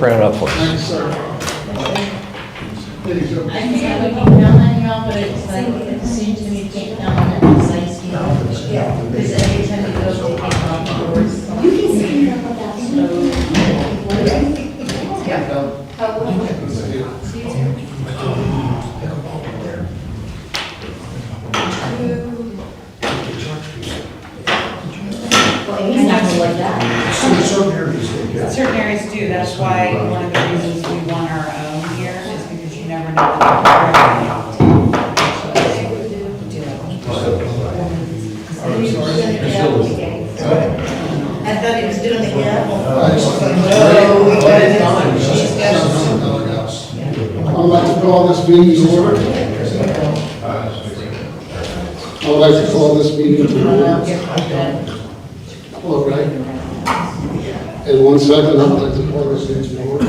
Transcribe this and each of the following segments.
print it up for us. Thanks, sir. I can say we can count on y'all, but it's like, it seems to me you can't count on it precise, you know? Because every time you go to take off the doors. You can see them without. Yeah, go. Well, he's not gonna like that. Certain areas do, that's why one of the reasons we want our own here is because you never know. I thought he was doing the gavel. I'd like to call this meeting to order. I would like to call this meeting to order. All right. In 1 second, I would like to call this meeting to order.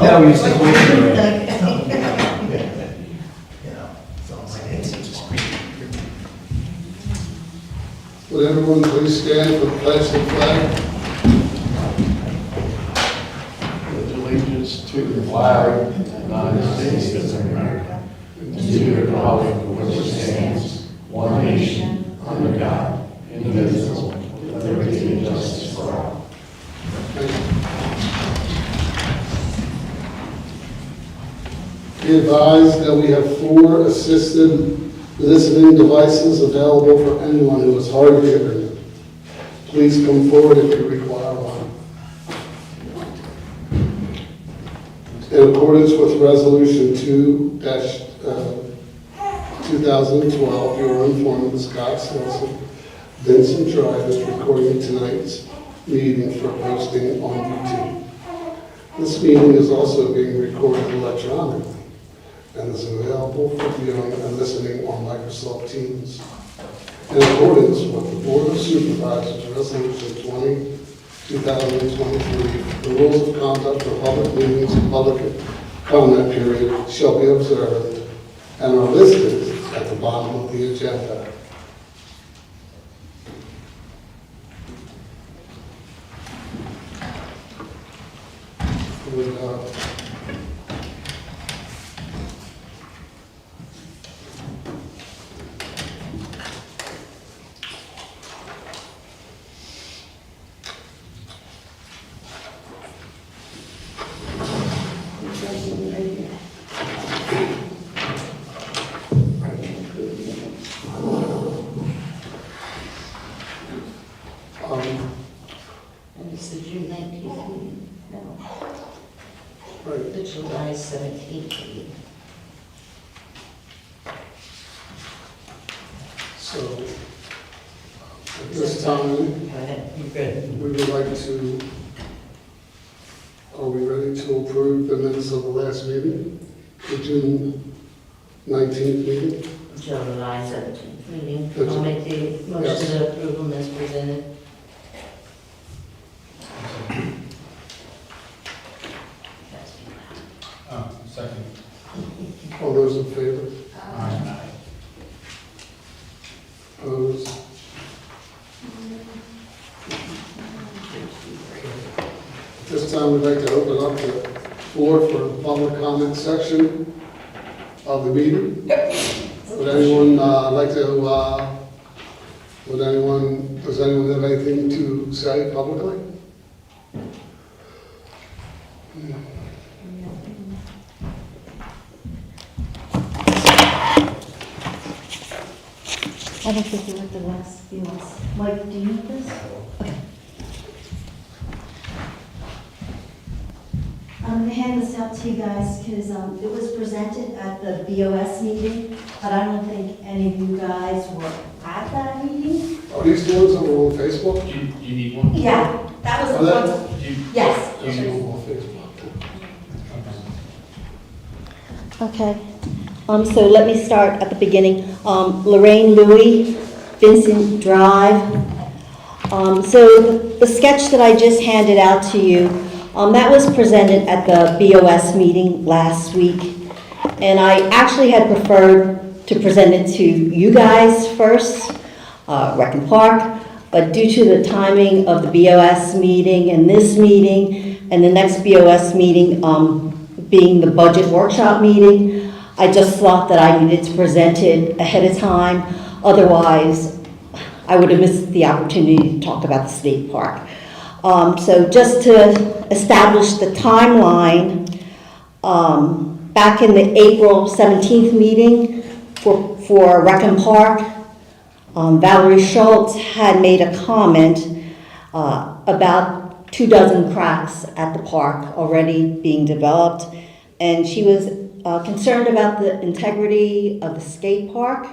Yeah, we used to wait for it. Would everyone please stand for the pledge of flag? Pledge allegiance to the flag of the United States of America and to the republic for which it stands, one nation, under God, indivisible, with liberty and justice for all. Thank you. Be advised that we have 4 assisted listening devices available for anyone who is hard of hearing. Please come forward if you require one. In accordance with Resolution 2-2012, you are informed that Scott Wilson, Vincent Drive is recording tonight's meeting for posting on YouTube. This meeting is also being recorded electronically and is available for viewing and listening on Microsoft Teams. In accordance with the Board of Supervisors Resolution 2023, the rules of conduct for public meetings and public comment period shall be observed and are listed at the bottom of the agenda. And it's the June 19th meeting, no, Right. the July 17th meeting. So, at this time, Go ahead, you're good. we would like to, are we ready to approve the minutes of the last meeting? The June 19th meeting? July 17th meeting. That's I'll it. make the motion Yes. to approve them as presented. Second. All those in favor? Aye. Opposed? At this time, we'd like to open up the floor for the public comment section of the meeting. Would anyone does anyone have anything to say publicly? I don't think you were the last few ones. Mike, do you need this? Okay. I'm going to hand this out to you guys because it was presented at the BOS meeting, but I don't think any of you guys were at that meeting. Are these the ones that were on Facebook? Do you need one? Yeah, that was the Are that- one. Yes. These are all on Facebook. Okay, so let me start at the beginning. Lorraine Louie, Vincent Drive. So the sketch that I just handed out to you, that was presented at the BOS meeting last week. And I actually had preferred to present it to you guys first. Rec and Park. But due to the timing of the BOS meeting and this meeting, and the next BOS meeting being the budget workshop meeting, I just thought that I needed to present it ahead of time. Otherwise, I would have missed the opportunity to talk about the skate park. So just to establish the timeline, back in the April 17th meeting for Rec and Park, Valerie Schultz had made a comment about 24 cracks at the park already being developed, and she was concerned about the integrity of the skate park.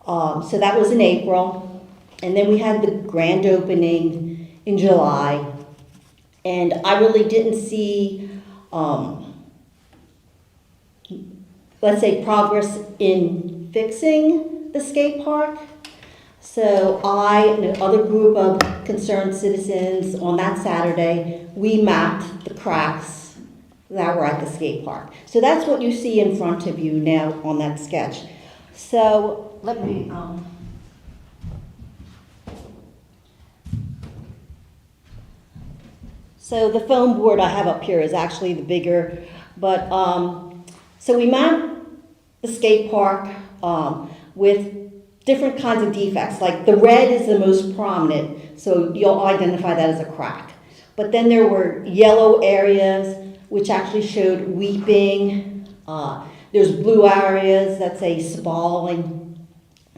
So that was in April, and then we had the grand opening in July, and I really didn't see, let's say, progress in fixing the skate park. So I and another group of concerned citizens on that Saturday, we mapped the cracks that were at the skate park. So that's what you see in front of you now on that sketch. So let me, so the foam board I have up here is actually the bigger, but so we mapped the skate park with different kinds of defects. Like the red is the most prominent, so you'll identify that as a crack. But then there were yellow areas which actually showed weeping. There's blue areas that say spalling,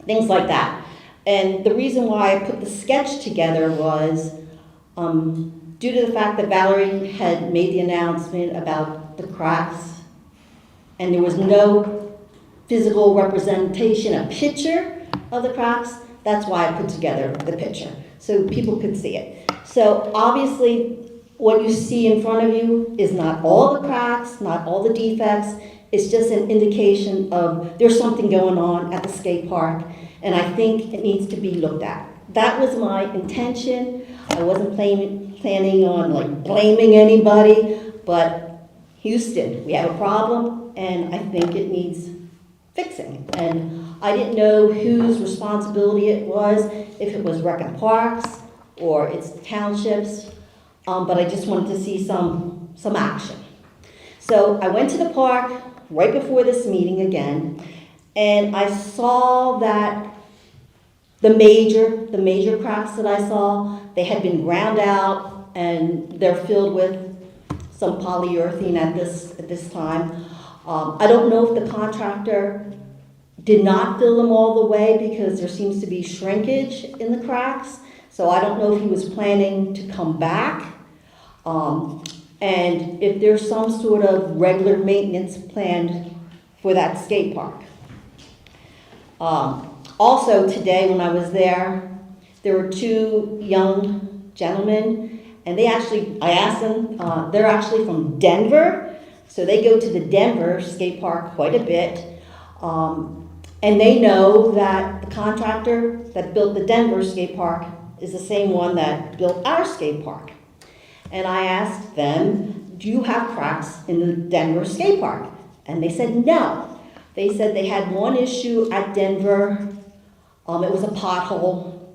things like that. And the reason why I put the sketch together was due to the fact that Valerie had made the announcement about the cracks, and there was no physical representation, a picture of the cracks. That's why I put together the picture, so people could see it. So obviously, what you see in front of you is not all the cracks, not all the defects. It's just an indication of there's something going on at the skate park, and I think it needs to be looked at. That was my intention. I wasn't planning on like blaming anybody, but Houston, we have a problem, and I think it needs fixing. And I didn't know whose responsibility it was, if it was Rec and Parks or it's the townships, but I just wanted to see some action. So I went to the park right before this meeting again, and I saw that the major cracks that I saw, they had been ground out and they're filled with some polyurethane at this time. I don't know if the contractor did not fill them all the way because there seems to be shrinkage in the cracks. So I don't know if he was planning to come back. And if there's some sort of regular maintenance planned for that skate park. Also today when I was there were two young gentlemen, and I asked them, they're actually from Denver, so they go to the Denver skate park quite a bit. And they know that the contractor that built the Denver skate park is the same one that built our skate park. And I asked them, do you have cracks in the Denver skate park? And they said no. They said they had one issue at Denver. It was a pothole,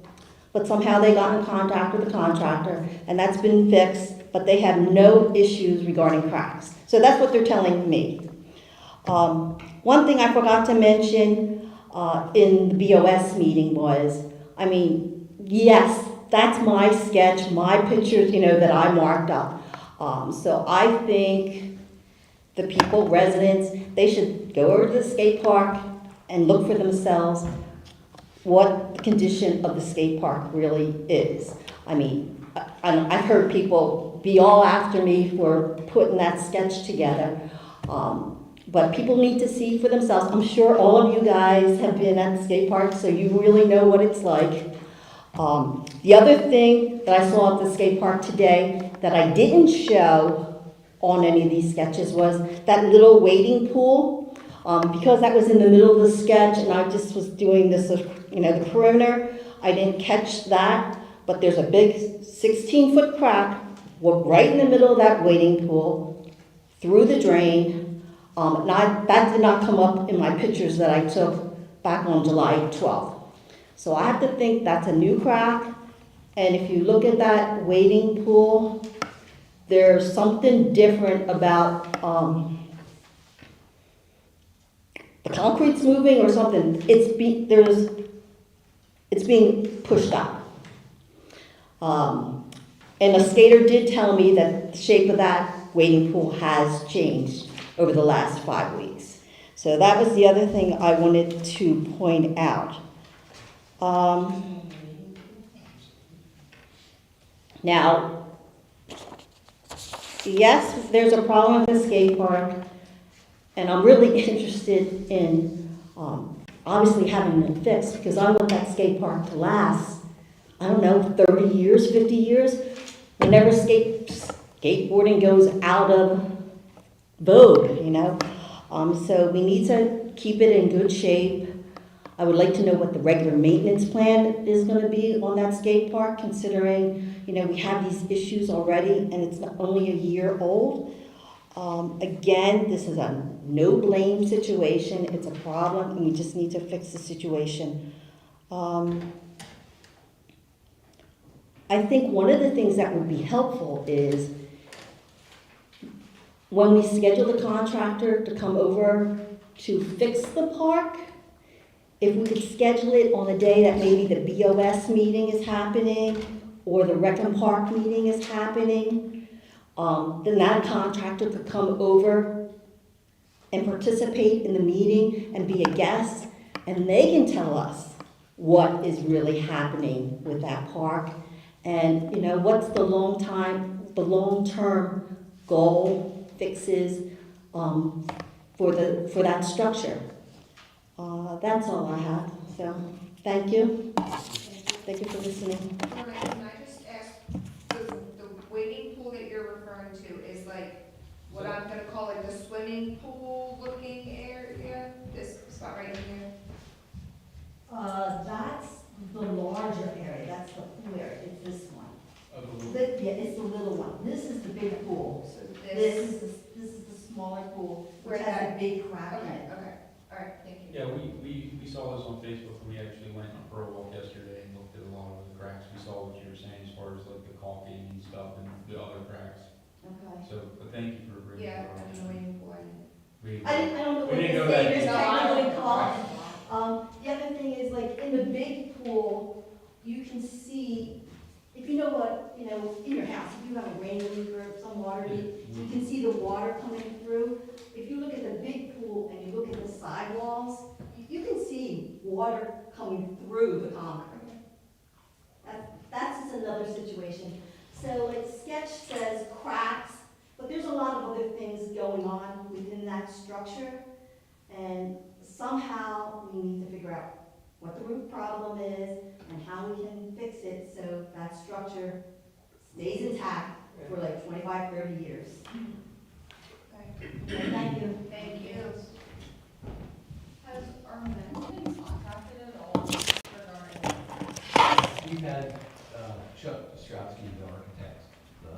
but somehow they got in contact with the contractor, and that's been fixed, but they have no issues regarding cracks. So that's what they're telling me. One thing I forgot to mention in the BOS meeting was, yes, that's my sketch, my pictures, that I marked up. So I think the people, residents, they should go over to the skate park and look for themselves what the condition of the skate park really is. I've heard people be all after me for putting that sketch together, but people need to see for themselves. I'm sure all of you guys have been at the skate park, so you really know what it's like. The other thing that I saw at the skate park today that I didn't show on any of these sketches was that little wading pool. Because that was in the middle of the sketch and I just was doing this, the perimeter, I didn't catch that, but there's a big 16-foot crack right in the middle of that wading pool, through the drain. That did not come up in my pictures that I took back on July 12th. So I have to think that's a new crack. And if you look at that wading pool, there's something different about, the concrete's moving or something. It's being pushed up. And a skater did tell me that the shape of that wading pool has changed over the last 5 weeks. So that was the other thing I wanted to point out. Now, yes, there's a problem with the skate park, and I'm really interested in obviously having it fixed, because I want that skate park to last, I don't know, 30 years, 50 years. Whenever skateboarding goes out of vogue, you know. So we need to keep it in good shape. I would like to know what the regular maintenance plan is going to be on that skate park, considering, you know, we have these issues already and it's not only a year old. Again, this is a no blame situation. It's a problem and we just need to fix the situation. I think one of the things that would be helpful is when we schedule the contractor to come over to fix the park, if we could schedule it on a day that maybe the BOS meeting is happening or the Rec and Park meeting is happening, then that contractor could come over and participate in the meeting and be a guest, and they can tell us what is really happening with that park. And, you know, what's the long-term goal, fixes for that structure. That's all I have. So, thank you. Thank you for listening. All right, can I just ask, the wading pool that you're referring to is like what I'm gonna call like the swimming pool looking area? This spot right here? That's the larger area. That's the where it's this one. Of the little- Yeah, it's the little one. This is the big pool. So This is the smaller pool, which has a big crack in Okay, it. okay, all right, thank you. Yeah, we saw this on Facebook, and we actually went for a walk yesterday and looked at a lot of the cracks. We saw what you were saying as far as like the caulking and stuff and the other cracks. Okay. So, but thank you for bringing it Yeah, up. I'm the wading pool, I didn't. I don't know We what didn't the go that standards deep. technically call it. The other thing is, like, in the big pool, you can see, if you know what, you know, in your house, if you have a rain leak or some water leak, you can see the water coming through. If you look at the big pool and you look at the sidewalls, you can see water coming through the concrete. That's just another situation. So, like, sketch says cracks, but there's a lot of other things going on within that structure. And somehow we need to figure out what the root problem is and how we can fix it so that structure stays intact for like 25, 30 years. Okay, Okay, thank you. thank you. Has our men been contacted at all regarding? We've had Chuck Ostrowski, the architect, the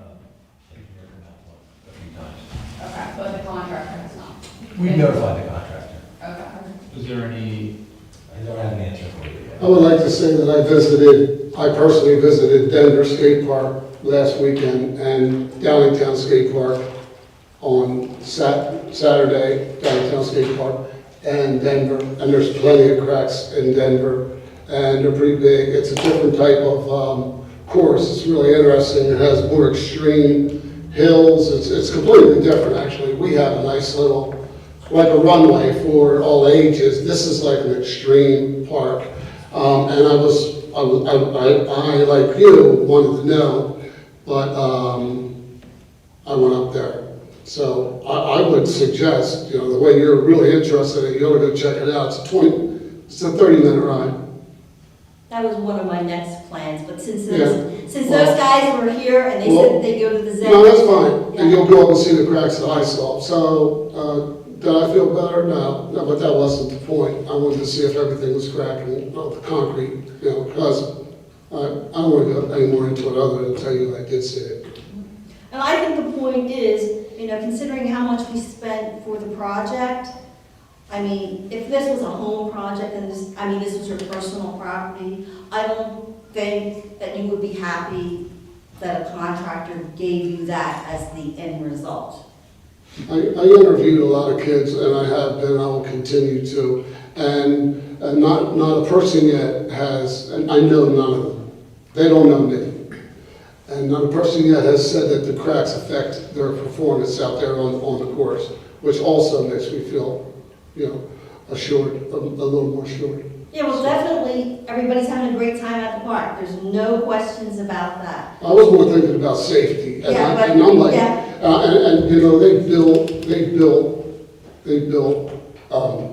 engineer from that one, a few times. Okay, but the contractor has not. We've notified the contractor. Okay. Is there any, I don't have an answer for you I yet. would like to say that I personally visited Denver Skate Park last weekend and Downingtown Skate Park on Saturday, Downingtown Skate Park and Denver, and there's plenty of cracks in Denver, and they're pretty big. It's a different type of course. It's really interesting. It has more extreme hills. It's completely different, actually. We have a nice little, like a runway for all ages. This is like an extreme park. And I, like you, wanted to know, but I went up there. So I would suggest, you know, the way you're really interested in it, you ought to go check it out. It's a 30-minute ride. That was one of my next plans, but since Yeah. those guys were here and they said they go to the Zen. No, that's fine. Yeah. And you'll go up and see the cracks that I saw. So, did I feel better? No, but that wasn't the point. I wanted to see if everything was cracking, the concrete, you know, because I don't want to go any more into it other than tell you I did see it. And I think the point is, you know, considering how much we spent for the project, I mean, if this was a home project and this, I mean, this was your personal property, I don't think that you would be happy that a contractor gave you that as the end result. I interviewed a lot of kids, and I have been, I will continue to, and not a person yet has, and I know none of them, they don't know me, and not a person yet has said that the cracks affect their performance out there on the course, which also makes me feel, assured, a little more assured. Yeah, well, definitely, everybody's having a great time at the park, there's no questions about that. I was more thinking about safety, and Yeah, but- I'm like, yeah. they built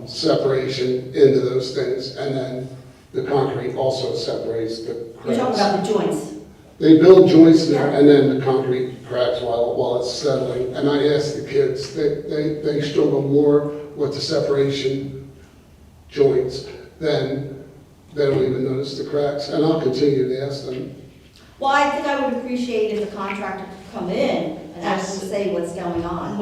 separation into those things, and then the concrete also separates the You're talking cracks. about the joints. They build joints there, Yeah. and then the concrete cracks while it's settling. And I asked the kids, they struggle more with the separation joints than they don't even notice the cracks. And I'll continue to ask them. Well, I think I would appreciate if the contractor could come in and actually say what's going on.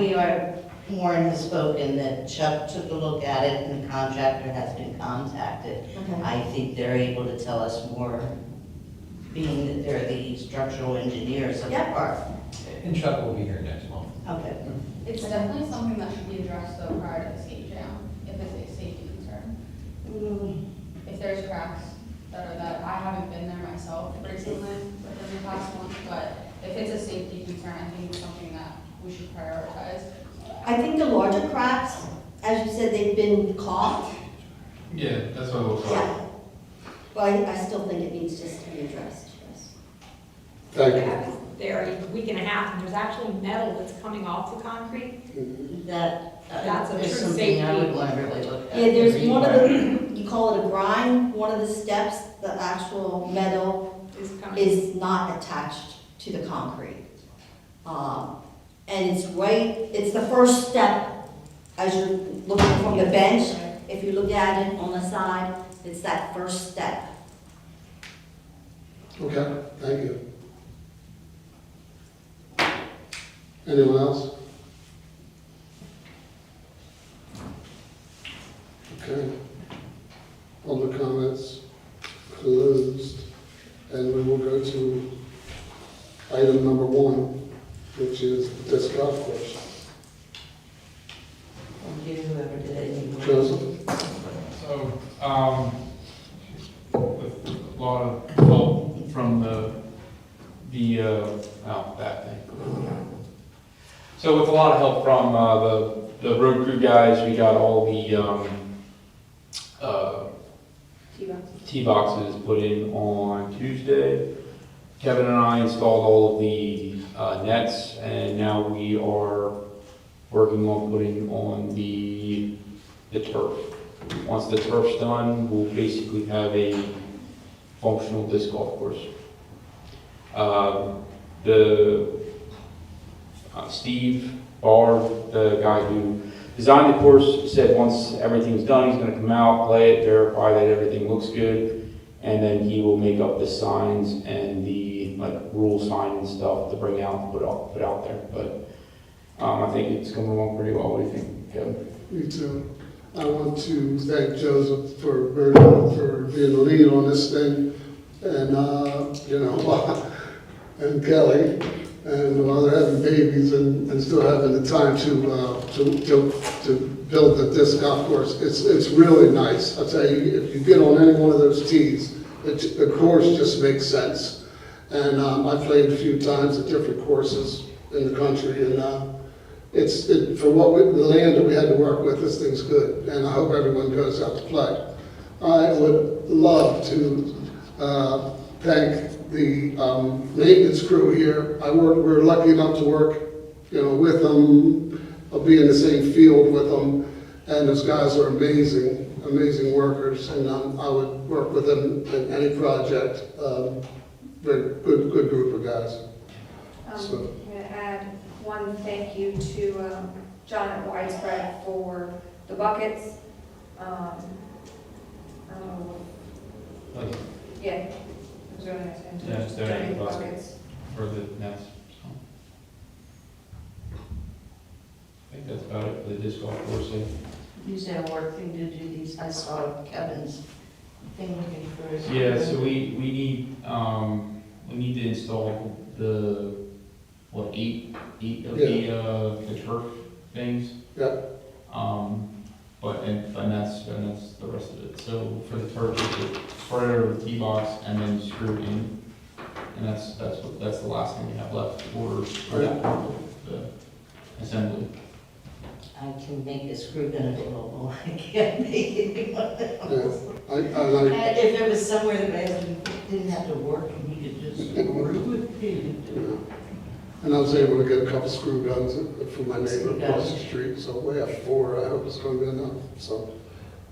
Warren has spoken that Chuck took a look at it and the contractor has been contacted. Okay. I think they're able to tell us more, being that they're the structural engineers of the Yep. park. And Chuck will be here next month. Okay. It's definitely something that should be addressed though prior to the skate jam, if it's a safety concern. If there's cracks that I haven't been there myself recently, within the past month, but if it's a safety concern, I think it's something that we should prioritize. I think the larger cracks, as you said, they've been caulked. Yeah, that's what it looks like. Yeah. But I still think it needs just to be addressed, yes. Thank you. I was there a week and a half, and there's actually metal that's coming off the concrete. That's a is true something I safety. would want to really look at. Yeah, there's one of the, you call it a grind, one of the steps, the actual metal Is coming. is not attached to the concrete. And it's right, it's the first step as you're looking from the bench. If you look at it on the side, it's that first step. Okay, thank you. Anyone else? Okay. Public comments closed, and we will go to item number 1, which is the disc golf course. Thank you, whoever did it. Joseph? So, with a lot of help from that thing. So with a lot of help from the road crew guys, we got all the tee boxes put in on Tuesday. Kevin and I installed all of the nets, and now we are working on putting on the turf. Once the turf's done, we'll basically have a functional disc golf course. Steve Barr, the guy who designed the course, said once everything's done, he's gonna come out, play it, verify that everything looks good, and then he will make up the signs and the rule sign and stuff to bring out and put out there. But I think it's coming along pretty well. What do you think, Kevin? Me too. I want to thank Joseph for being the lead on this thing, and and Kelly, and while they're having babies and still having the time to build the disc golf course. It's really nice. I'll tell you, if you get on any one of those tees, the course just makes sense. And I played a few times at different courses in the country, and for the land that we had to work with, this thing's good, and I hope everyone goes out to play. I would love to thank the maintenance crew here. We're lucky enough to work, with them. I'll be in the same field with them, and those guys are amazing, amazing workers, and I would work with them in any project. They're good group of guys. So. I'm going to add one thank you to John at Widespread for the buckets. Yeah, it was really nice. of him to Yeah, just donate the buckets. For the nets. So. I think that's about it for the disc golf course. use our work thing to do these, I saw Kevin's thing looking for his. Yeah, so we need to install the, what, eight of the turf things? Yeah. And that's the rest of it. So for the turf, it's spread over the tee box and then screw in. And that's the last thing we have left for that part of the assembly. I can make a screw gun available, I can't make anyone else. Yeah. And if there was somewhere that I didn't have to work and he could just work with me. And I was able to get a couple screw guns from my neighbor Screw across guns. the street, so we have 4, I hope it's gonna be enough, so,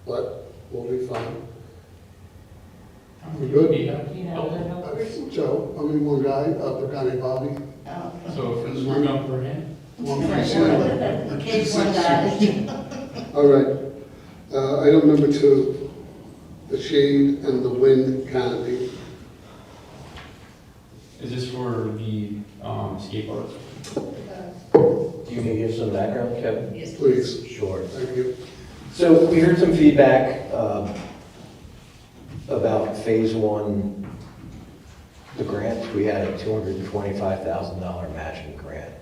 but we'll be fine. We good? You know, the helpers. Joe, one guy, a guy named Bobby, Oh. So for the screw gun for him? one for sale. In case one dies. All right, item number 2, the shade and the wind canopy. Is this for the skate park? Do you want me to give some background, Kevin? Yes, Please, Sure. thank you. So we heard some feedback about phase 1, the grant. We had a $225,000 matching grant.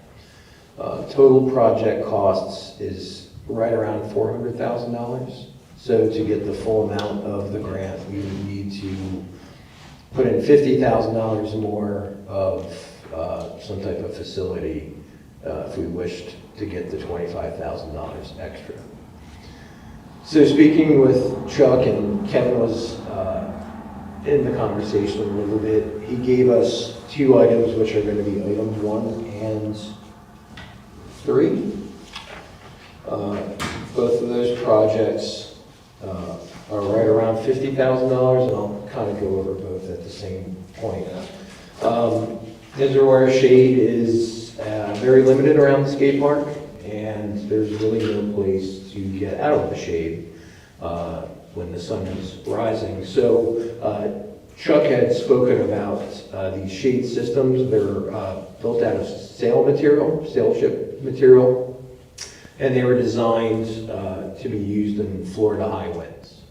Total project costs is right around $400,000. So to get the full amount of the grant, we would need to put in $50,000 more of some type of facility if we wished to get the $25,000 extra. So speaking with Chuck, and Kevin was in the conversation a little bit, he gave us 2 items, which are going to be items 1 and 3. Both of those projects are right around $50,000, and I'll kind of go over both at the same point. Reservoir shade is very limited around the skate park, and there's really no place to get out of the shade when the sun is rising. So Chuck had spoken about these shade systems. They're built out of sail ship material, and they were designed to be used in Florida high winds.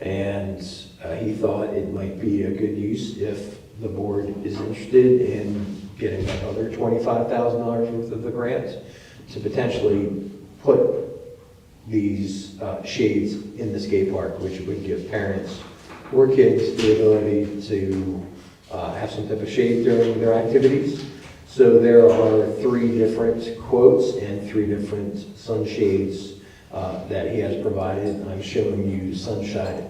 And he thought it might be a good use if the board is interested in getting that other $25,000 worth of the grant to potentially put these shades in the skate park, which would give parents or kids the ability to have some type of shade during their activities. So there are 3 different quotes and 3 different sunshades that he has provided. I'm showing you Sunshade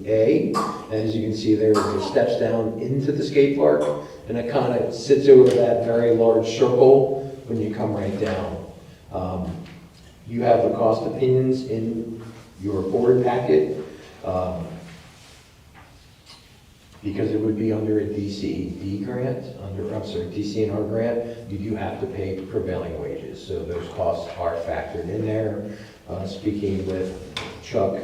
A. As you can see, there are steps down into the skate park, and it kind of sits over that very large circle when you come right down. You have the cost opinions in your board packet. Because it would be under a DCED grant, DCNR grant, you do have to pay prevailing wages. So those costs are factored in there. Speaking with Chuck,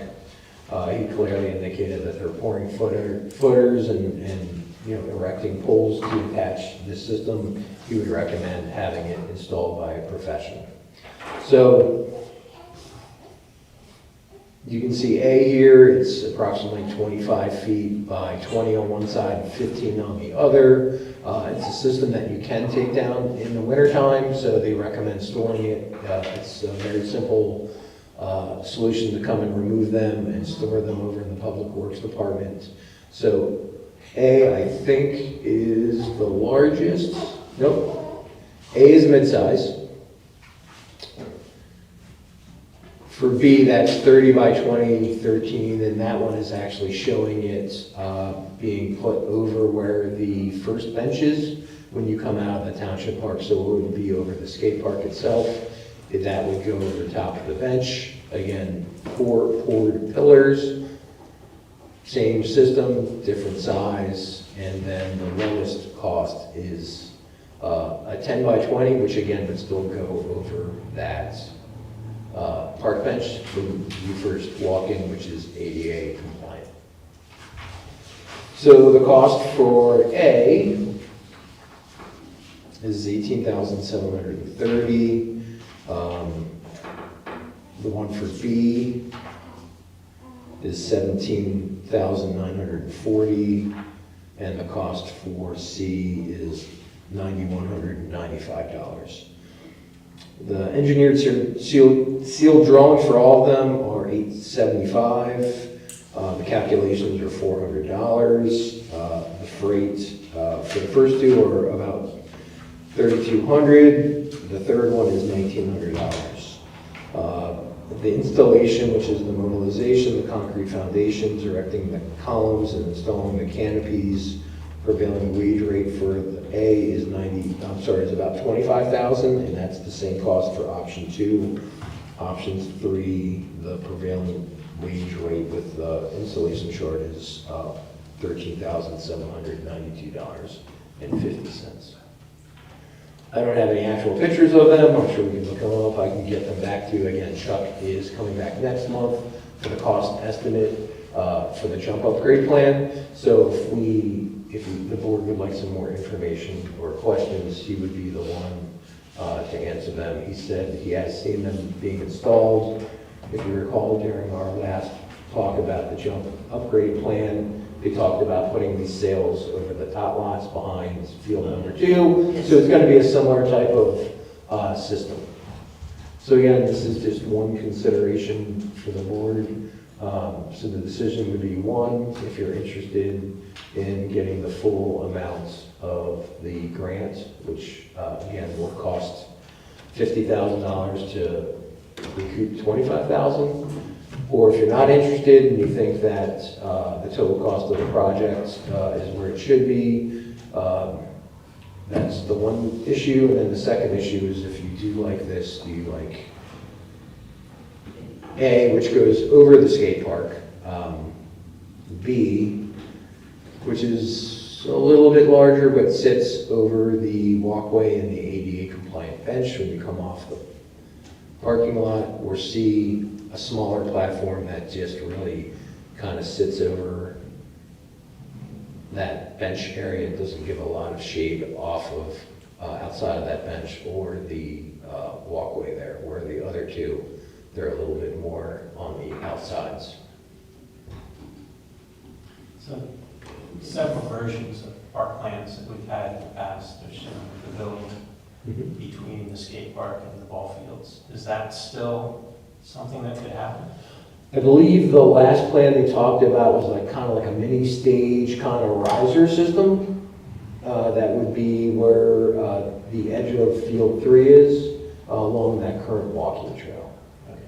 he clearly indicated that they're pouring footers and erecting poles to attach this system. He would recommend having it installed by a professional. So you can see A here, it's approximately 25 feet by 20 on one side, 15 on the other. It's a system that you can take down in the wintertime, so they recommend storing it. It's a very simple solution to come and remove them and store them over in the Public Works Department. So A, I think, is the largest. Nope. A is mid-size. For B, that's 30 by 20, 13, and that one is actually showing it being put over where the first bench is when you come out of the township park, so it would be over the skate park itself. That would go over top of the bench. Again, 4 poured pillars, same system, different size, and then the lowest cost is a 10 by 20, which again would still go over that park bench when you first walk in, which is ADA compliant. So the cost for A is $18,730. The one for B is $17,940, and the cost for C is $9,195. The engineered sealed drawings for all of them are $875. The calculations are $400. The freight for the first two are about $3,200. The third one is $1,900. The installation, which is the mobilization, the concrete foundations, erecting the columns, and installing the canopies, prevailing wage rate for the A is is about $25,000, and that's the same cost for option 2. Option 3, the prevailing wage rate with the installation chart is $13,792.50. I don't have any actual pictures of them. I'm sure we can look them up. I can get them back to you. Again, Chuck is coming back next month for the cost estimate for the jump upgrade plan. So if the board would like some more information or questions, he would be the one to answer them. He said he has seen them being installed. If you recall, during our last talk about the jump upgrade plan, they talked about putting these sails over the top lots behind field number 2. So it's going to be a similar type of system. So again, this is just one consideration for the board. So the decision would be 1, if you're interested in getting the full amount of the grant, which again will cost $50,000 to recoup $25,000. Or if you're not interested and you think that the total cost of the project is where it should be, that's the one issue. And then the second issue is, if you do like this, do you like A, which goes over the skate park, B, which is a little bit larger but sits over the walkway and the ADA compliant bench when you come off the parking lot, or C, a smaller platform that just really kind of sits over that bench area. It doesn't give a lot of shade off of outside of that bench or the walkway there, where the other two, they're a little bit more on the outsides. So several versions of park plans that we've had in the past, there's the pavilion between the skate park and the ball fields. Is that still something that could happen? I believe the last plan they talked about was kind of like a mini stage kind of riser system. That would be where the edge of field 3 is, along that current walking trail. Okay.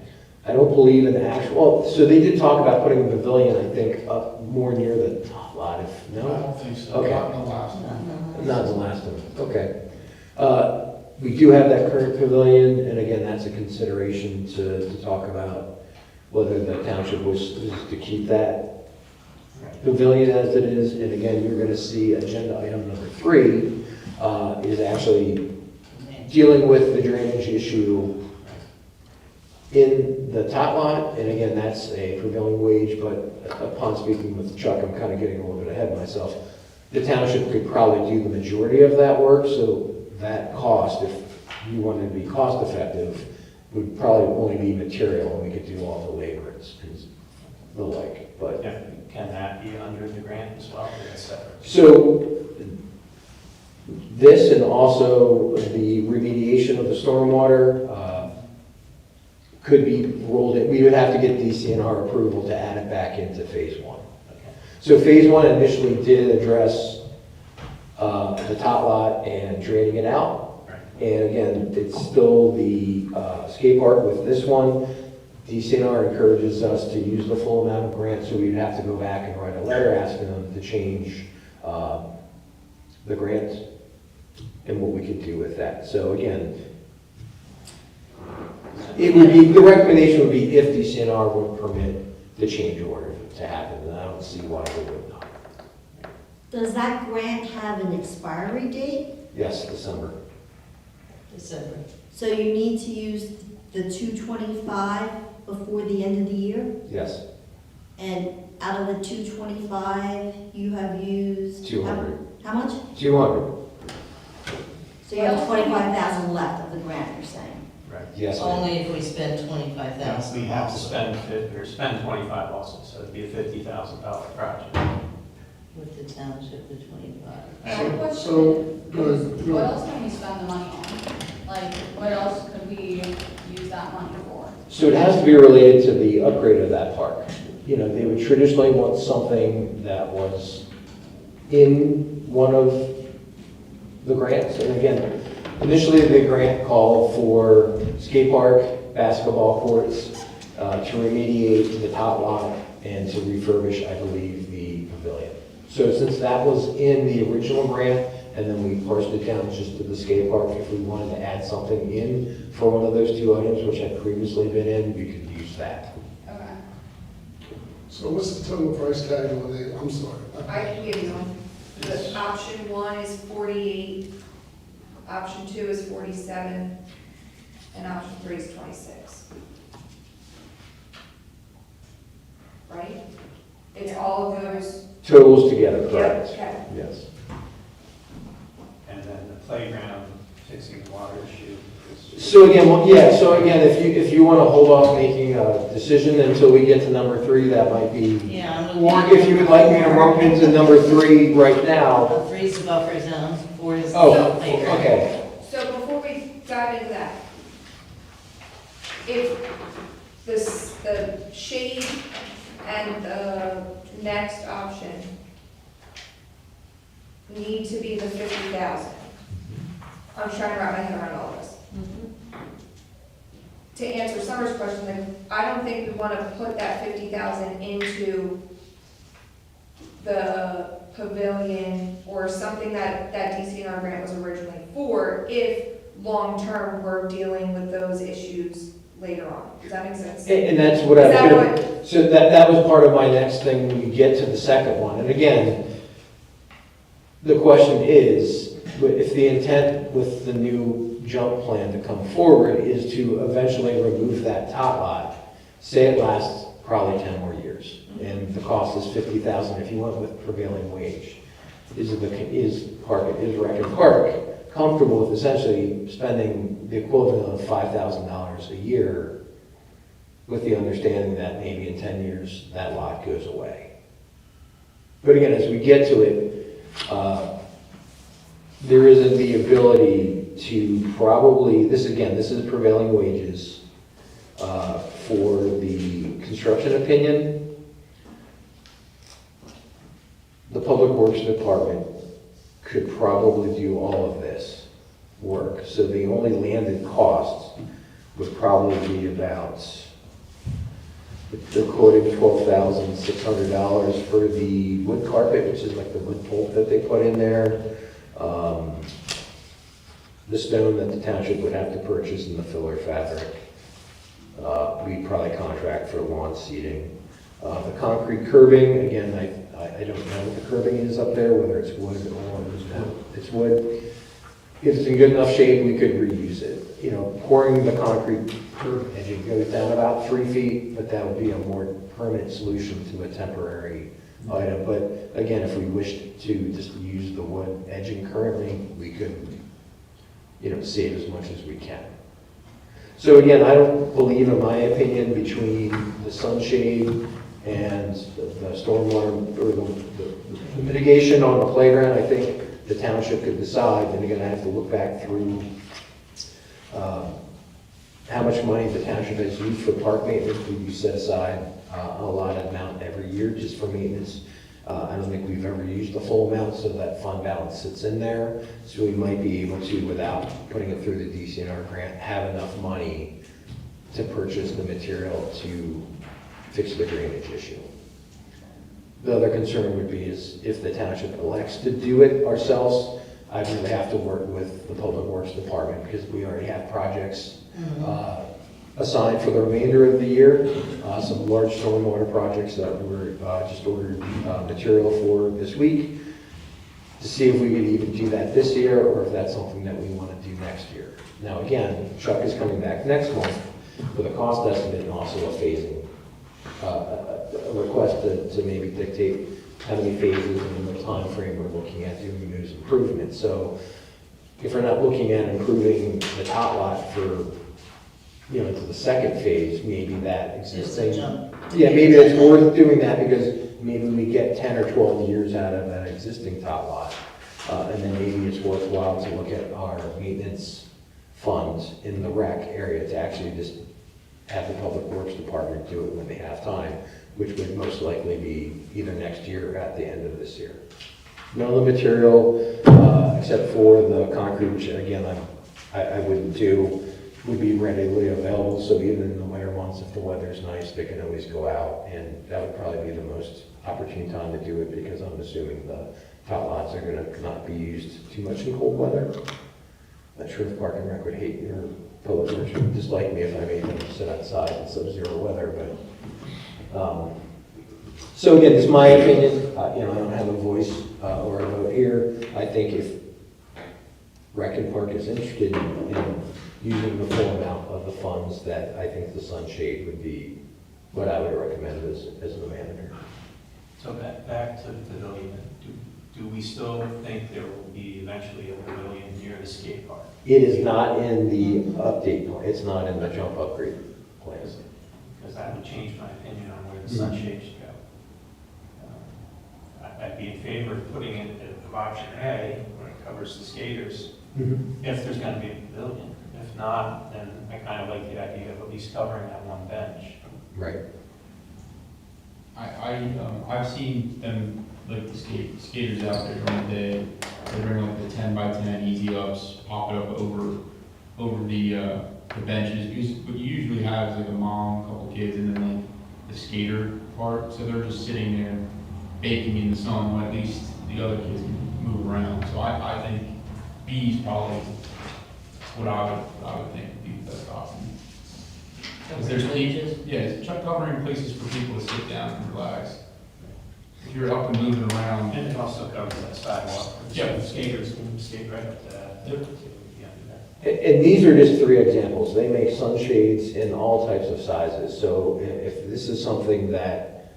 I don't believe in the actual, so they did talk about putting a pavilion, I think, up more near the top lot, if, no? I don't think so. Okay. Not in the last one. Not the last one, okay. We do have that current pavilion, and again, that's a consideration to talk about whether the township wishes to keep that pavilion as it is. And again, you're going to see agenda item number 3 is actually dealing with the drainage issue in the top lot. And again, that's a prevailing wage, but upon speaking with Chuck, I'm kind of getting a little bit ahead of myself. The township could probably do the majority of that work, so that cost, if you wanted to be cost effective, would probably only be material, and we could do all the labor and the like. But Yeah, can that be under the grant as well, or is that separate? so this, and also the remediation of the stormwater could be rolled in. We would have to get DCNR approval to add it back into phase 1. Okay. So phase 1 initially did address the top lot and draining it out. Right. And again, it's still the skate park with this one. DCNR encourages us to use the full amount of grant, so we'd have to go back and write a letter asking them to change the grant and what we could do with that. So again, it would be, the recommendation would be if DCNR would permit the change order to happen, and I don't see why they would not. Does that grant have an expiry date? Yes, December. December. So you need to use the 225 before the end of the year? Yes, And out of the 225, you have used? 200. How much? 200. So you have 25,000 left of the grant, you're saying? Right. Yes, ma'am. Only if we spend 25,000. We have to spend 50, or spend 25 also, so it'd be a $50,000 project. With the township, the 25. My And question So, is, go ahead. what else can we spend the money on? Like, what else could we use that money for? So it has to be related to the upgrade of that park. You know, they would traditionally want something that was in one of the grants. And again, initially the grant called for skate park, basketball courts, to remediate the top lot and to refurbish, I believe, the pavilion. So since that was in the original grant, and then we parsed it down just to the skate park, if we wanted to add something in for one of those two items, which had previously been in, we could use that. Okay. So what's the total price tag on it? I'm sorry. I can give you them. The option 1 is 48, option 2 is 47, and option 3 is 26. Right? It's all of those. Totals together, correct? Okay. Yes. and then the playground, fixing the water issue. So again, if you want to hold off making a decision until we get to number 3, that might be. Yeah, I'm looking. Or if you would like me to rump into number 3 right now. 3 is the buffer zone, 4 is the Oh, playground. okay. So before we dive into that, if the shade and the next option need to be the 50,000, I'm trying to wrap my head around all this. To answer Summer's question, then, I don't think we want to put that 50,000 into the pavilion or something that DCNR grant was originally for, if long-term we're dealing with those issues later on. Does that make sense? And that's what I Is that was gonna, so that was part of my next thing when we get to the second one. And again, the question is, if the intent with the new jump plan to come forward is to eventually remove that top lot, say it lasts probably 10 more years, and the cost is 50,000 if you went with prevailing wage. Is Rec Park comfortable with essentially spending the equivalent of $5,000 a year with the understanding that maybe in 10 years that lot goes away? But again, as we get to it, there isn't the ability to probably, this is prevailing wages for the construction opinion. The Public Works Department could probably do all of this work. So the only landed costs would probably be about, they're quoting $12,600 for the wood carpet, which is like the wood pulp that they put in there. The stone that the township would have to purchase and the filler fabric. We'd probably contract for lawn seating. The concrete curbing, again, I don't know what the curbing is up there, whether it's wood or it's wood. If it's in good enough shape, we could reuse it. You know, pouring the concrete curb edging goes down about 3 feet, but that would be a more permanent solution to a temporary item. But again, if we wished to just use the wood edging currently, we could, save as much as we can. So again, I don't believe, in my opinion, between the sunshade and the stormwater, or the mitigation on the playground, I think the township could decide, and they're gonna have to look back through how much money the township has used for park maintenance. We set aside a allotted amount every year just for maintenance. I don't think we've ever used the full amount, so that fund balance sits in there. So we might be able to, without putting it through the DCNR grant, have enough money to purchase the material to fix the drainage issue. The other concern would be is if the township elects to do it ourselves, I would have to work with the Public Works Department because we already have projects assigned for the remainder of the year. Some large stormwater projects that we're just ordered material for this week to see if we could even do that this year or if that's something that we want to do next year. Now again, Chuck is coming back next month with a cost estimate and also a phasing, a request to maybe dictate how many phases and the time frame we're looking at doing those improvements. So if we're not looking at improving the top lot for into the second phase, maybe that Just a existing. jump. Yeah, maybe it's worth doing that because maybe we get 10 or 12 years out of that existing tot lot. And then maybe it's worthwhile to look at our maintenance funds in the rec area to actually just have the Public Works Department do it when they have time, which would most likely be either next year or at the end of this year. None of the material, except for the concrete, which again, I wouldn't do, would be readily available, so even in the winter months, if the weather's nice, they can always go out, and that would probably be the most opportune time to do it, because I'm assuming the tot lots are gonna not be used too much in cold weather. Not sure if Park and Rec would hate me, or Public Works would dislike me if I made them sit outside in sub-zero weather, but, so again, this is my opinion, I don't have a voice, or a vote here. I think if Rec and Park is interested in using the full amount of the funds, that I think the sunshade would be what I would recommend as the manager. So back to the pavilion, do we still think there will be eventually a pavilion near the skate park? It is not in the update plan, it's not in the jump upgrade plans. Because that would change my opinion on where the sunshade should go. I'd be in favor of putting it at option A, where it covers the skaters, if there's gonna be a pavilion. If not, then I kind of like the idea of at least covering that one bench. Right. I've seen them, like the skaters out there during the day, they bring like the 10 by 10 easy ups, pop it up over the benches, because what you usually have is like a mom, a couple kids, and then like the skater part, so they're just sitting there baking in the sun, while at least the other kids can move around. So I think B is probably what I would think would be the best option. Because there's Benches? yeah, it's covering places for people to sit down and relax. If you're up and moving around. And it also covers that sidewalk. Yeah. The skaters can skate right up to that. Yep. And these are just 3 examples. They make sunshades in all types of sizes. So if this is something that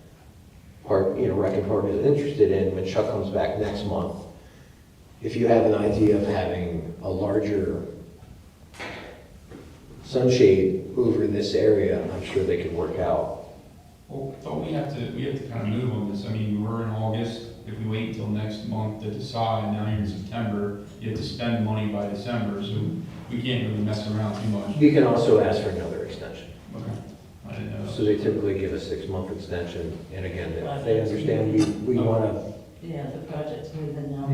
Park, Rec and Park is interested in, when Chuck comes back next month, if you have an idea of having a larger sunshade over this area, I'm sure they could work out. Well, but we have to kind of move on this. I mean, we're in August. If we wait until next month to decide, now you're in September, you have to spend money by December, so we can't really mess around too much. You can also ask for another extension. Okay. I didn't know. So they typically give a 6-month extension, and again, if they understand we want to. Yeah, the project's moving now.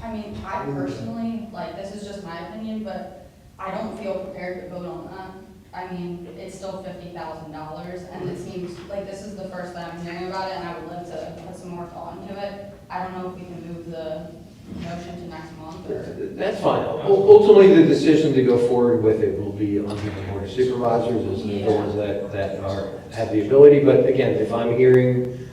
I mean, I personally, like, this is just my opinion, but I don't feel prepared to vote on that. I mean, it's still $50,000, and it seems like this is the first that I'm hearing about it, and I would love to put some more thought into it. I don't know if we can move the motion to next month, or... That's fine. Ultimately, the decision to go forward with it will be under the Board of Supervisors, as the ones that have the ability. But again, if I'm hearing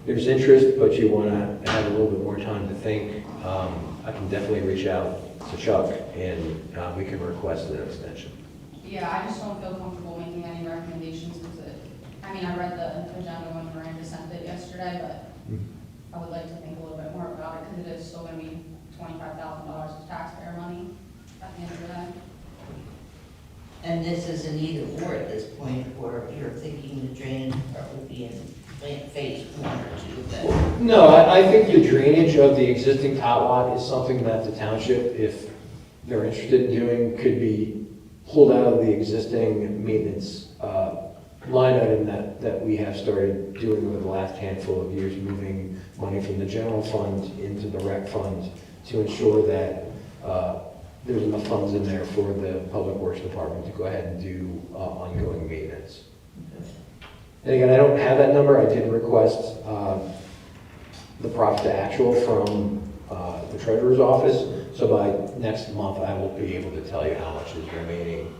there's interest, but you want to have a little bit more time to think, I can definitely reach out to Chuck, and we can request an extension. Yeah, I just don't feel comfortable making any recommendations, because I mean, I read the agenda when Miranda sent it yesterday, but I would like to think a little bit more about it, because it is still going to be $25,000 of taxpayer money at the end of the day. And this is an either or at this point, or you're thinking the drainage part would be in phase 1 or 2 of that? No, I think the drainage of the existing tot lot is something that the township, if they're interested in doing, could be pulled out of the existing maintenance line item that we have started doing over the last handful of years, moving money from the general fund into the rec fund to ensure that there's enough funds in there for the Public Works Department to go ahead and do ongoing maintenance. And again, I don't have that number. I did request the profit to actual from the treasurer's office. So by next month, I will be able to tell you how much is remaining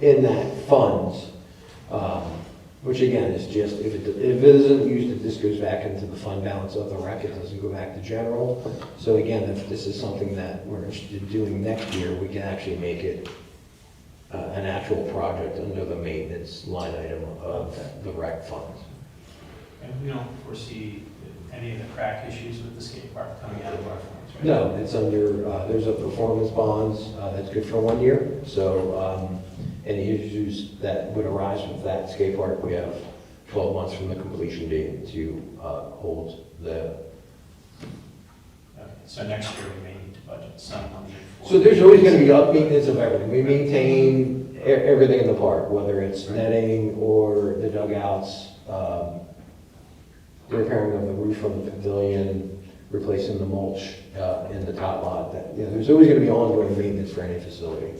in that fund, which again is just, if it isn't used, it just goes back into the fund balance of the rec. It doesn't go back to general. So again, if this is something that we're interested in doing next year, we can actually make it an actual project under the maintenance line item of the rec fund. And we don't foresee any of the crack issues with the skate park coming out of our funds, right? No, it's under, there's a performance bonds that's good for 1 year. So, any issues that would arise with that skate park, we have 12 months from the completion date to hold the. Okay, so next year we may need to budget some money for. So there's always going to be up maintenance of everything. We maintain everything in the park, whether it's netting or the dugouts, the repairing of the roof of the pavilion, replacing the mulch in the top lot. There's always going to be ongoing maintenance for any facility.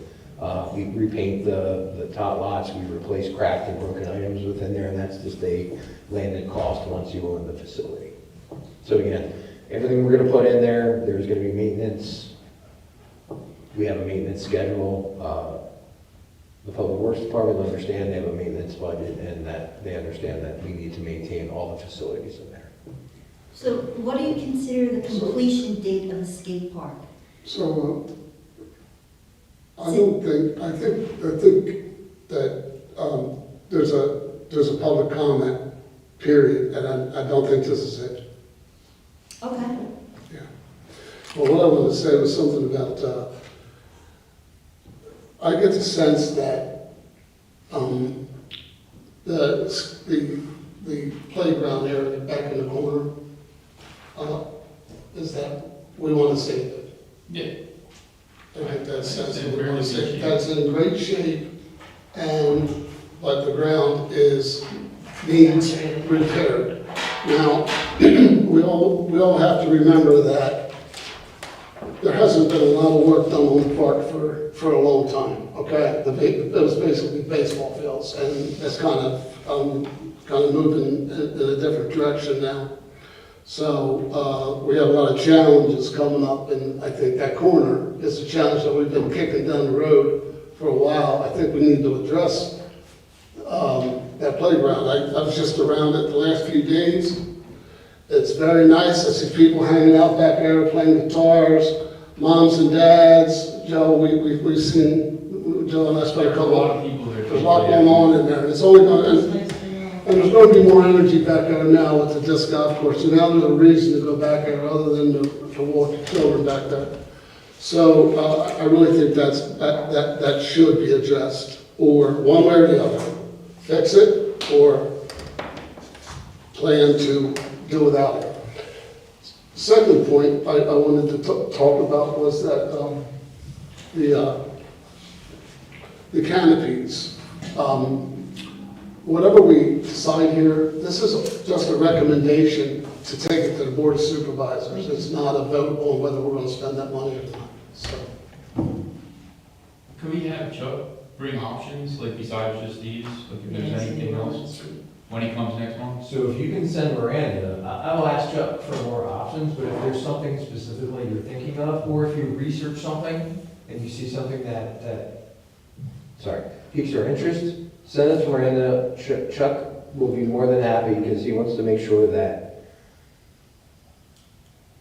We repaint the top lots, we replace cracked and broken items within there, and that's just a landed cost once you own the facility. So again, everything we're going to put in there, there's going to be maintenance. We have a maintenance schedule. The Public Works Department will understand they have a maintenance budget and that they understand that we need to maintain all the facilities in there. So what do you consider the completion date of the skate park? So, I think that there's a public comment period, and I don't think this is it. Okay. Yeah. Well, what I wanted to say was something about, I get the sense that the playground area back in the corner, is that we want to save it. Yeah. I get that sense that we want to save it. That's in great shape, but the ground needs repaired. Now, we all have to remember that there hasn't been a lot of work done on the park for a long time, okay? It was basically baseball fields, and it's kind of moving in a different direction now. So we have a lot of challenges coming up, and I think that corner is a challenge that we've been kicking down the road for a while. I think we need to address that playground. I was just around it the last few days. It's very nice. I see people hanging out back there playing guitars, moms and dads. Joe, we've seen, Joe and I spent a couple of people there. There's a lot going on in there. It's only going and there's going to be more energy back there now with the disc golf course. So now there's a reason to go back there other than to walk children back there. So I really think that should be addressed, or one way or the other. Fix it or plan to do without it. Second point I wanted to talk about was that the canopies. Whatever we decide here, this is just a recommendation to take it to the Board of Supervisors. It's not a vote on whether we're going to spend that money or not. So. Could we have Chuck bring options, like besides just these, like if there's anything else, when he comes next month? So if you can send Miranda, I will ask Chuck for more options, but if there's something specifically you're thinking of, or if you research something and you see something that piques your interest, send it to Miranda. Chuck will be more than happy because he wants to make sure that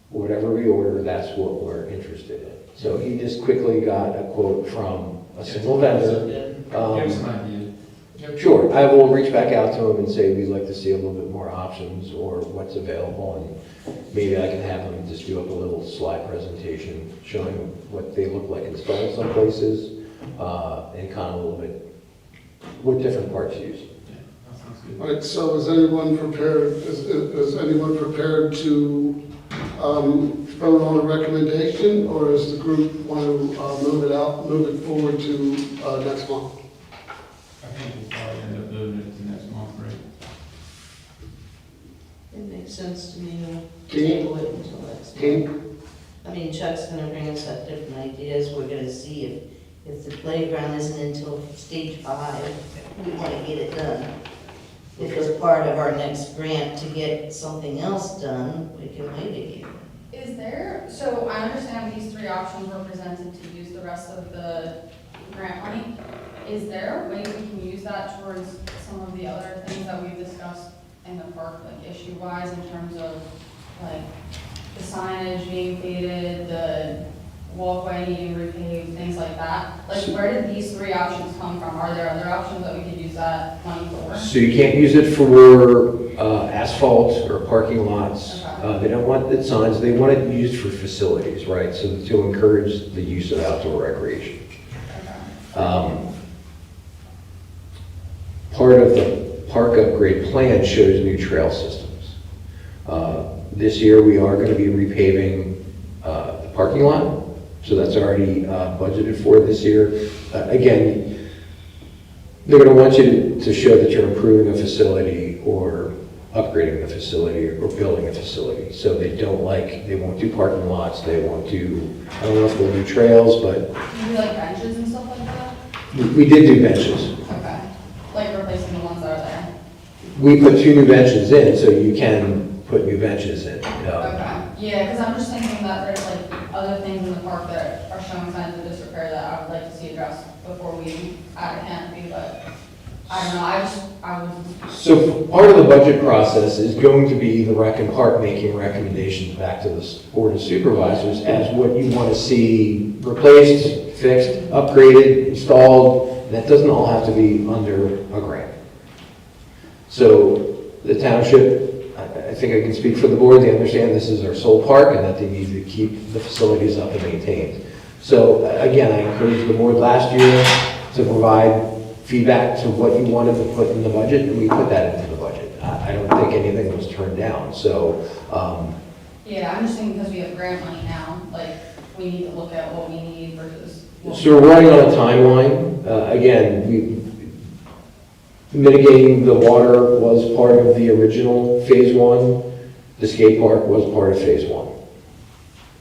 whatever we order, that's what we're interested in. So he just quickly got a quote from a single vendor. Give us an idea. Sure, I will reach back out to him and say we'd like to see a little bit more options or what's available, and maybe I can have him just do up a little slide presentation showing what they look like installed some places, and kind of a little bit what different parts use. All right, so is anyone prepared, is anyone prepared to vote on a recommendation, or does the group want to move it forward to next month? I think we'll probably end up moving it to next month, right? It makes sense to me to Team? table it until next month. Team? I mean, Chuck's gonna bring us up different ideas, we're gonna see if the playground isn't until stage 5, we wanna get it done. If it's part of our next grant to get something else done, we can wait a year. Is there, so I understand these 3 options were presented to use the rest of the grant money. Is there a way we can use that towards some of the other things that we've discussed in the park, like issue-wise, in terms of like the signage being faded, the walkway needing repaved, things like that? Like, where did these 3 options come from? Are there other options that we could use that money for? So you can't use it for asphalt or parking lots. Okay. They don't want the signs, they want it used for facilities, right? So to encourage the use of outdoor recreation. Okay. part of the park upgrade plan shows new trail systems. This year, we are going to be repaving the parking lot, so that's already budgeted for this year. Again, they're going to want you to show that you're improving a facility or upgrading the facility or building a facility. So they won't do parking lots, they won't do, I don't know if they'll do trails, but You do like benches and stuff like that? we did do benches. Okay. Like replacing the ones that are there? We put 2 new benches in, so you can put new benches in. Okay. Yeah, because I'm just thinking that there's like other things in the park that are showing signs of disrepair that I would like to see addressed before we add a canopy, but I don't know, I was, So part of the budget process is going to be the rec and park making recommendations back to the board of supervisors as what you want to see replaced, fixed, upgraded, installed. And that doesn't all have to be under a grant. So the township, I think I can speak for the board, they understand this is our sole park and that they need to keep the facilities up and maintained. So again, I encouraged the board last year to provide feedback to what you wanted to put in the budget, and we put that into the budget. I don't think anything was turned down, so. yeah, I'm just thinking because we have grant money now, like, we need to look at what we need versus. So we're running on a timeline. Again, mitigating the water was part of the original phase 1. The skate park was part of phase 1.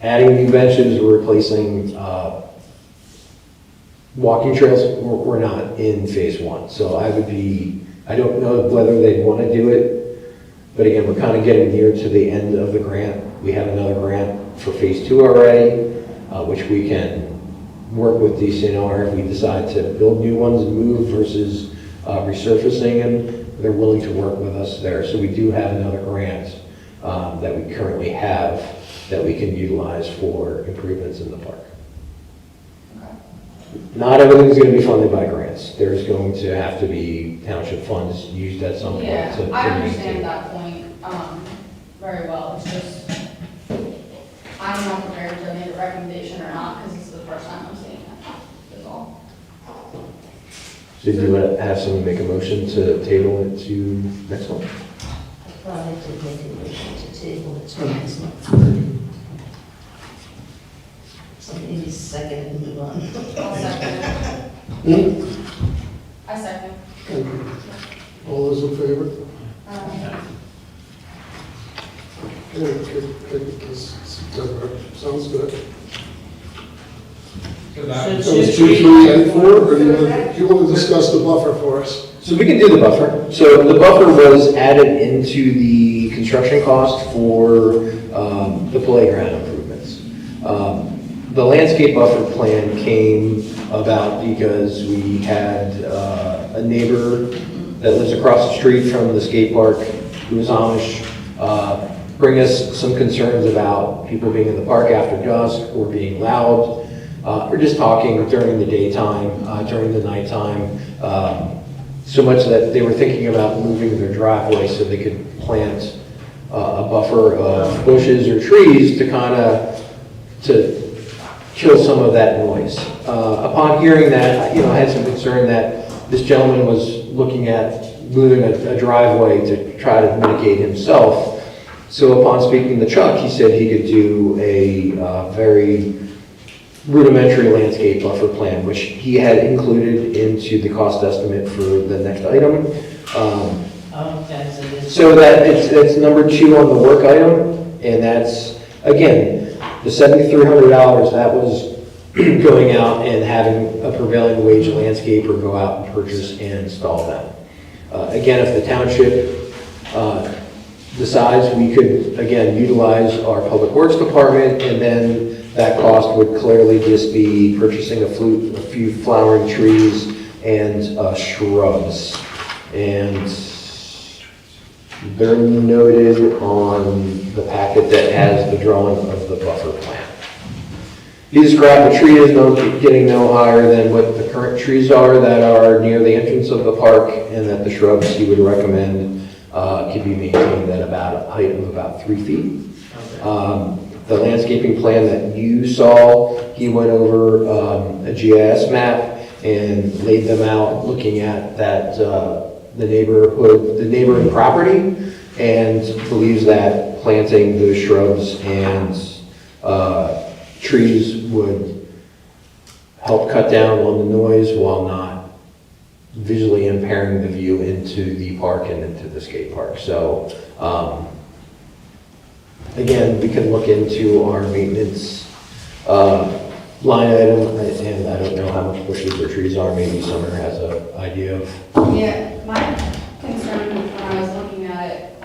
Adding new benches or replacing walking trails were not in phase 1. So I don't know whether they'd want to do it, but again, we're kind of getting near to the end of the grant. We have another grant for phase 2 already, which we can work with DCNR if we decide to build new ones and move versus resurfacing them. They're willing to work with us there. So we do have another grant that we currently have that we can utilize for improvements in the park. Not everything's going to be funded by grants. There's going to have to be township funds used at some point to Yeah, maintain. I understand that point, very well, it's just, I'm not prepared to make a recommendation or not, because this is the first time I'm seeing it, is all. So do you want to have someone make a motion to table it to next month? I thought I did make a motion to table it to next month. So maybe second and move on. I'll second Hmm? it. I second. Thank you. All those in favor? Good, this September. Sounds good. So So that, That was 2, 3, and 4, or do you want to discuss the buffer for us? So we can do the buffer. So the buffer was added into the construction cost for the playground improvements. The landscape buffer plan came about because we had a neighbor that lives across the street from the skate park who is Amish, bring us some concerns about people being in the park after dusk or being loud, or just talking during the daytime, during the nighttime. So much that they were thinking about moving their driveway so they could plant a buffer of bushes or trees to kind of, to kill some of that noise. Upon hearing that, I had some concern that this gentleman was looking at moving a driveway to try to mitigate himself. So upon speaking to Chuck, he said he could do a very rudimentary landscape buffer plan, which he had included into the cost estimate for the next item. Okay, so this. So that it's number 2 on the work item, and that's, again, the $7,300, that was going out and having a prevailing wage landscaper go out and purchase and install them. Again, if the township decides, we could, again, utilize our public works department, and then that cost would clearly just be purchasing a few flowering trees and shrubs. And they're noted on the packet that has the drawing of the buffer plan. He described the tree as getting no higher than what the current trees are that are near the entrance of the park, and that the shrubs he would recommend could be maintained at about a height of about 3 feet. The landscaping plan that you saw, he went over a GIS map and laid them out looking at that the neighborhood, the neighboring property, and believes that planting those shrubs and trees would help cut down on the noise while not visually impairing the view into the park and into the skate park. So, again, we can look into our maintenance line item, and I don't know how much bushes or trees are, maybe Summer has an idea of. Yeah, my concern when I was looking at it,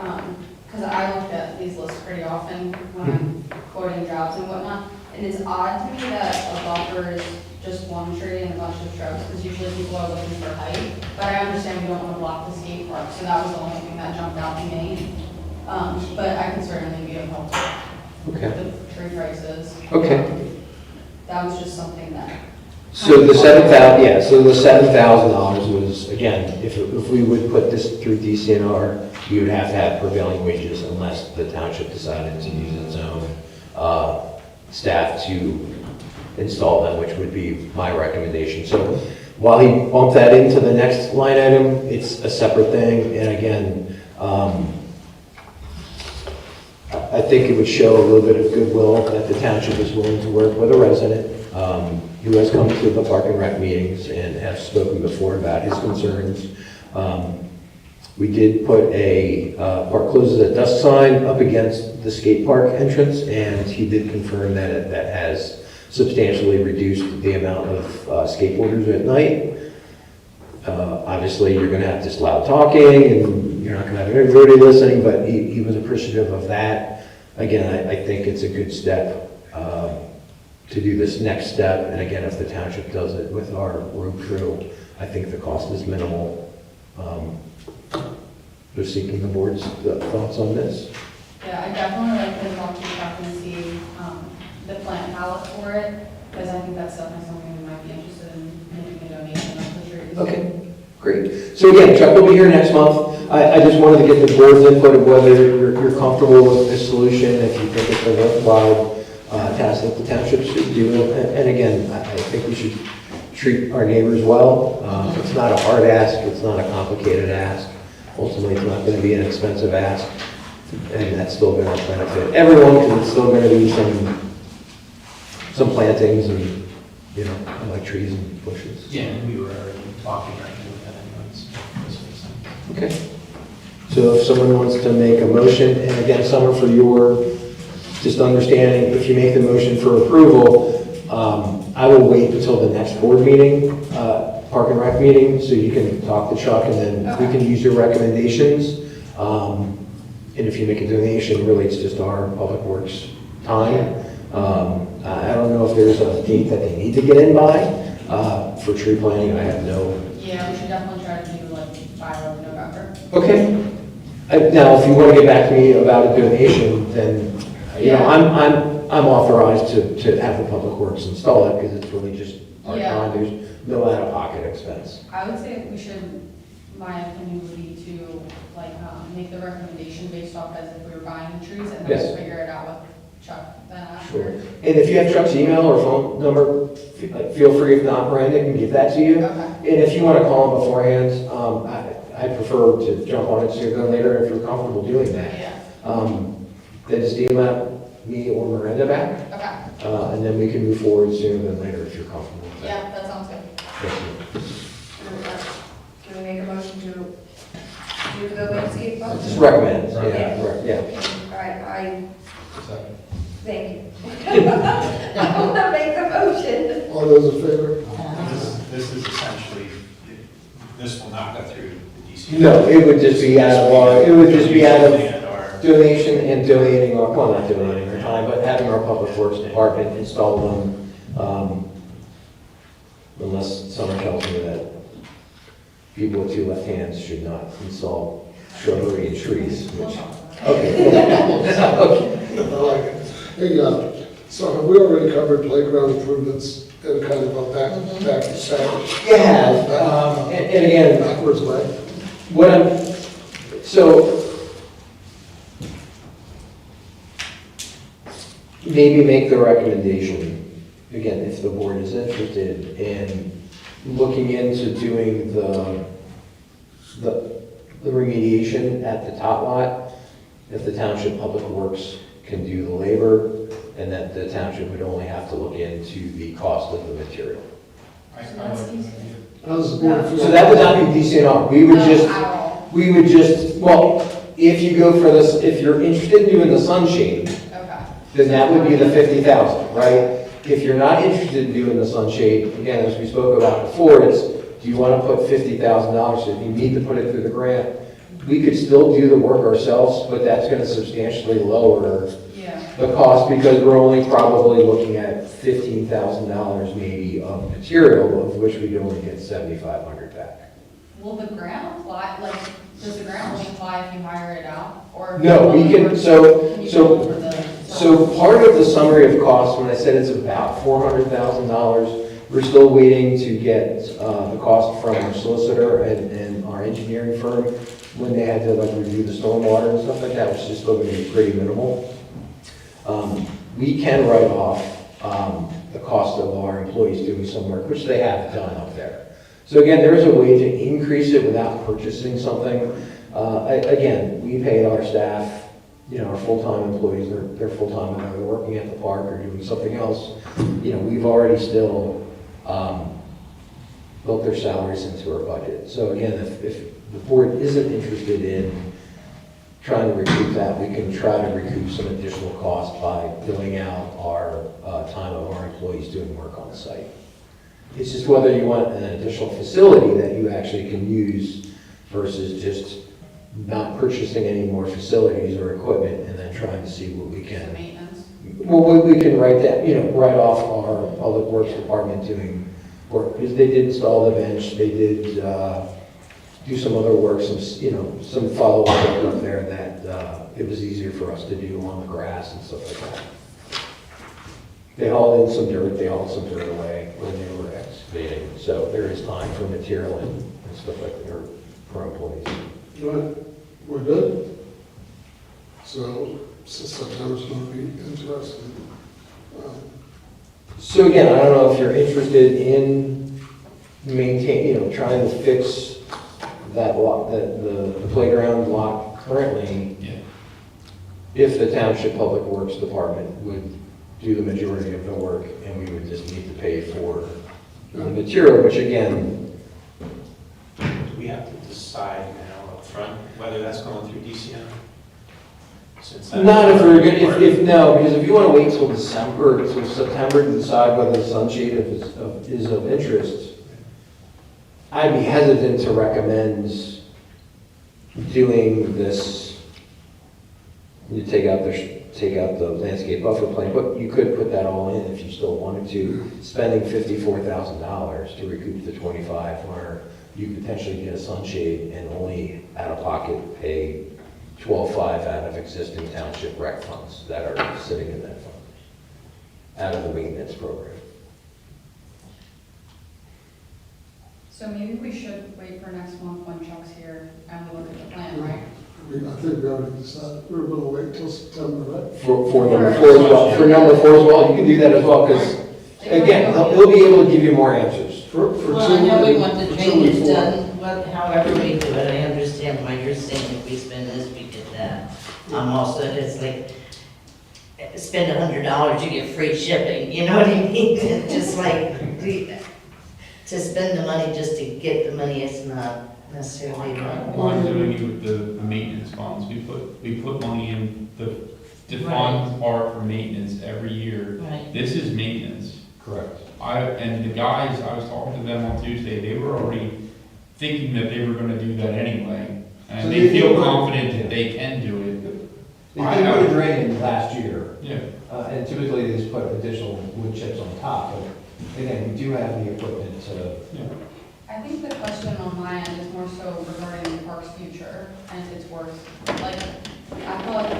because I look at these lists pretty often when I'm quoting jobs and whatnot, and it's odd to me that a buffer is just one tree and a bunch of shrubs, because usually people are looking for height, but I understand we don't want to block the skate park, so that was the only thing that jumped out to me. But I can certainly be of help with Okay. the tree prices. Okay. That was just something that. So the $7,000, yeah, so the $7,000 was, again, if we would put this through DCNR, we would have to have prevailing wages unless the township decided to use its own staff to install them, which would be my recommendation. So while he bumped that into the next line item, it's a separate thing, and again, I think it would show a little bit of goodwill that the township is willing to work with a resident who has come to the Park and Rec meetings and has spoken before about his concerns. We did put a park closes at dusk sign up against the skate park entrance, and he did confirm that that has substantially reduced the amount of skateboarders at night. Obviously, you're going to have just loud talking, and you're not going to have everybody listening, but he was appreciative of that. Again, I think it's a good step to do this next step, and again, if the township does it with our road crew, I think the cost is minimal. Just seeking the board's thoughts on this. Yeah, I definitely like to talk to Chuck and see the plant palette for it, because I think that's definitely something we might be interested in making a donation of the trees. Okay, great. So again, Chuck will be here next month. I just wanted to get the board's input of whether you're comfortable with this solution, if you think it's a worthwhile task that the township should do. And again, I think we should treat our neighbors well. It's not a hard ask, it's not a complicated ask. Ultimately, it's not going to be an expensive ask, and that's still going to benefit everyone, because it's still going to be some plantings and, you know, like trees and bushes. Yeah, and we were already talking right with that anyways. This makes sense. Okay. So if someone wants to make a motion, and again, Summer, for your just understanding, if you make the motion for approval, I will wait until the next board meeting, Park and Rec meeting, so you can talk to Chuck, and then we can use your recommendations. And if you make a donation, really, it's just our Public Works time. I don't know if there's a date that they need to get in by for tree planting. I have no. Yeah, we should definitely try to do like by early November. Okay. Now, if you want to get back to me about a donation, then, you know, I'm authorized to have the Public Works install it, because it's really just our time. There's no out-of-pocket expense. I would say we should, my opinion would be to like make the recommendation based off as if we were buying the trees, and then Yes. just figure it out with Chuck then after. Sure. And if you have Chuck's email or phone number, feel free, if not, Brandon can give that to you. Okay. And if you want to call him beforehand, I prefer to jump on it sooner than later if you're comfortable doing that. Yeah. Then just email me or Miranda back, Okay. and then we can move forward sooner than later if you're comfortable with that. Yeah, that sounds good. Thank you. Can we make a motion to do the landscape buffer? Just recommend, yeah, yeah. I, thank you. I want to make the motion. All those in favor? This is essentially, this will not go through the DC. No, it would just be out of our, it would just be out of And our- donation and donating our, well, not donating our time, but having our Public Works Department install them, unless someone tells me that people with two left hands should not install shrubbery and trees, which, okay. I like it. Hey, so have we already covered playground improvements in kind of a back to back? Yeah, and again, Backwards way? what I'm, so, maybe make the recommendation, again, if the board is interested in looking into doing the the remediation at the top lot, if the township public works can do the labor, and that the township would only have to look into the cost of the material. How's the board feel? So that would not be DCNR, we would No, just, at all. we would just, well, if you go for this, if you're interested in doing the sunshade, Okay. then that would be the 50,000, right? If you're not interested in doing the sunshade, again, as we spoke about before, it's, do you want to put $50,000? If you need to put it through the grant, we could still do the work ourselves, but that's going to substantially lower Yeah. the cost because we're only probably looking at $15,000 maybe of material, of which we'd only get 7,500 back. Will the grant apply, like, does the grant only apply if you hire it out? Or if No, we you can, only so, work- can you so go over the- So part of the summary of costs, when I said it's about $400,000, we're still waiting to get the cost from our solicitor and our engineering firm when they had to like review the stormwater and stuff like that, which is still going to be pretty minimal. We can write off the cost of our employees doing some work, which they have done up there. So again, there is a way to increase it without purchasing something. Again, we paid our staff, you know, our full-time employees, they're full-time, whether they're working at the park or doing something else. You know, we've already still built their salaries into our budget. So again, if the board isn't interested in trying to recoup that, we can try to recoup some additional cost by billing out our time of our employees doing work on the site. It's just whether you want an additional facility that you actually can use versus just not purchasing any more facilities or equipment and then trying to see what we The can. maintenance. Well, we can write that, you know, write off our public works department doing work, because they did install the bench, they did do some other work, some, you know, some follow-up work up there that it was easier for us to do on the grass and stuff like that. They hauled in some dirt, they hauled some dirt away when they were excavating, so there is time for material and stuff like that for employees. Right, we're good? So September's going to be interesting. So again, I don't know if you're interested in trying to fix that lot, the playground lot currently. Yeah. If the Township Public Works Department would do the majority of the work and we would just need to pay for the material, which again, Do we have to decide now up front whether that's going through DCM? Since that's- not if we're good, no, because if you want to wait till December, till September to decide whether the sunshade is of interest, I'd be hesitant to recommend doing this. You take out the landscape buffer plan, but you could put that all in if you still wanted to, spending $54,000 to recoup the 25, where you potentially get a sunshade and only out of pocket pay 12.5 out of existing township rec funds that are sitting in that fund, out of the maintenance program. So maybe we should wait for next month when Chuck's here and we look at the plan, right? I think we already decided, we're going to wait till September, right? For number 4 as well, for number 4 as well, you can do that as well, because again, he'll be able to give you more answers. For Well, two I know we and- want the for two drainage and four. done, however we do it, I understand why you're saying if we spend this, we get that. Also, it's like, spend $100, you get free shipping, you know what I mean? It's just like, to spend the money just to get the money, it's not necessarily. I'm doing it with the maintenance funds. We put money in the defined part for maintenance every year. Right. This is maintenance. Correct. And the guys, I was talking to them on Tuesday, they were already thinking that they were gonna do that anyway. So And they they feel do- confident that they can do it. They did put a drain in last year, Yeah. and typically they just put additional wood chips on top, but again, we do have the equipment to. I think the question on my end is more so regarding the park's future and its worth. Like, I thought,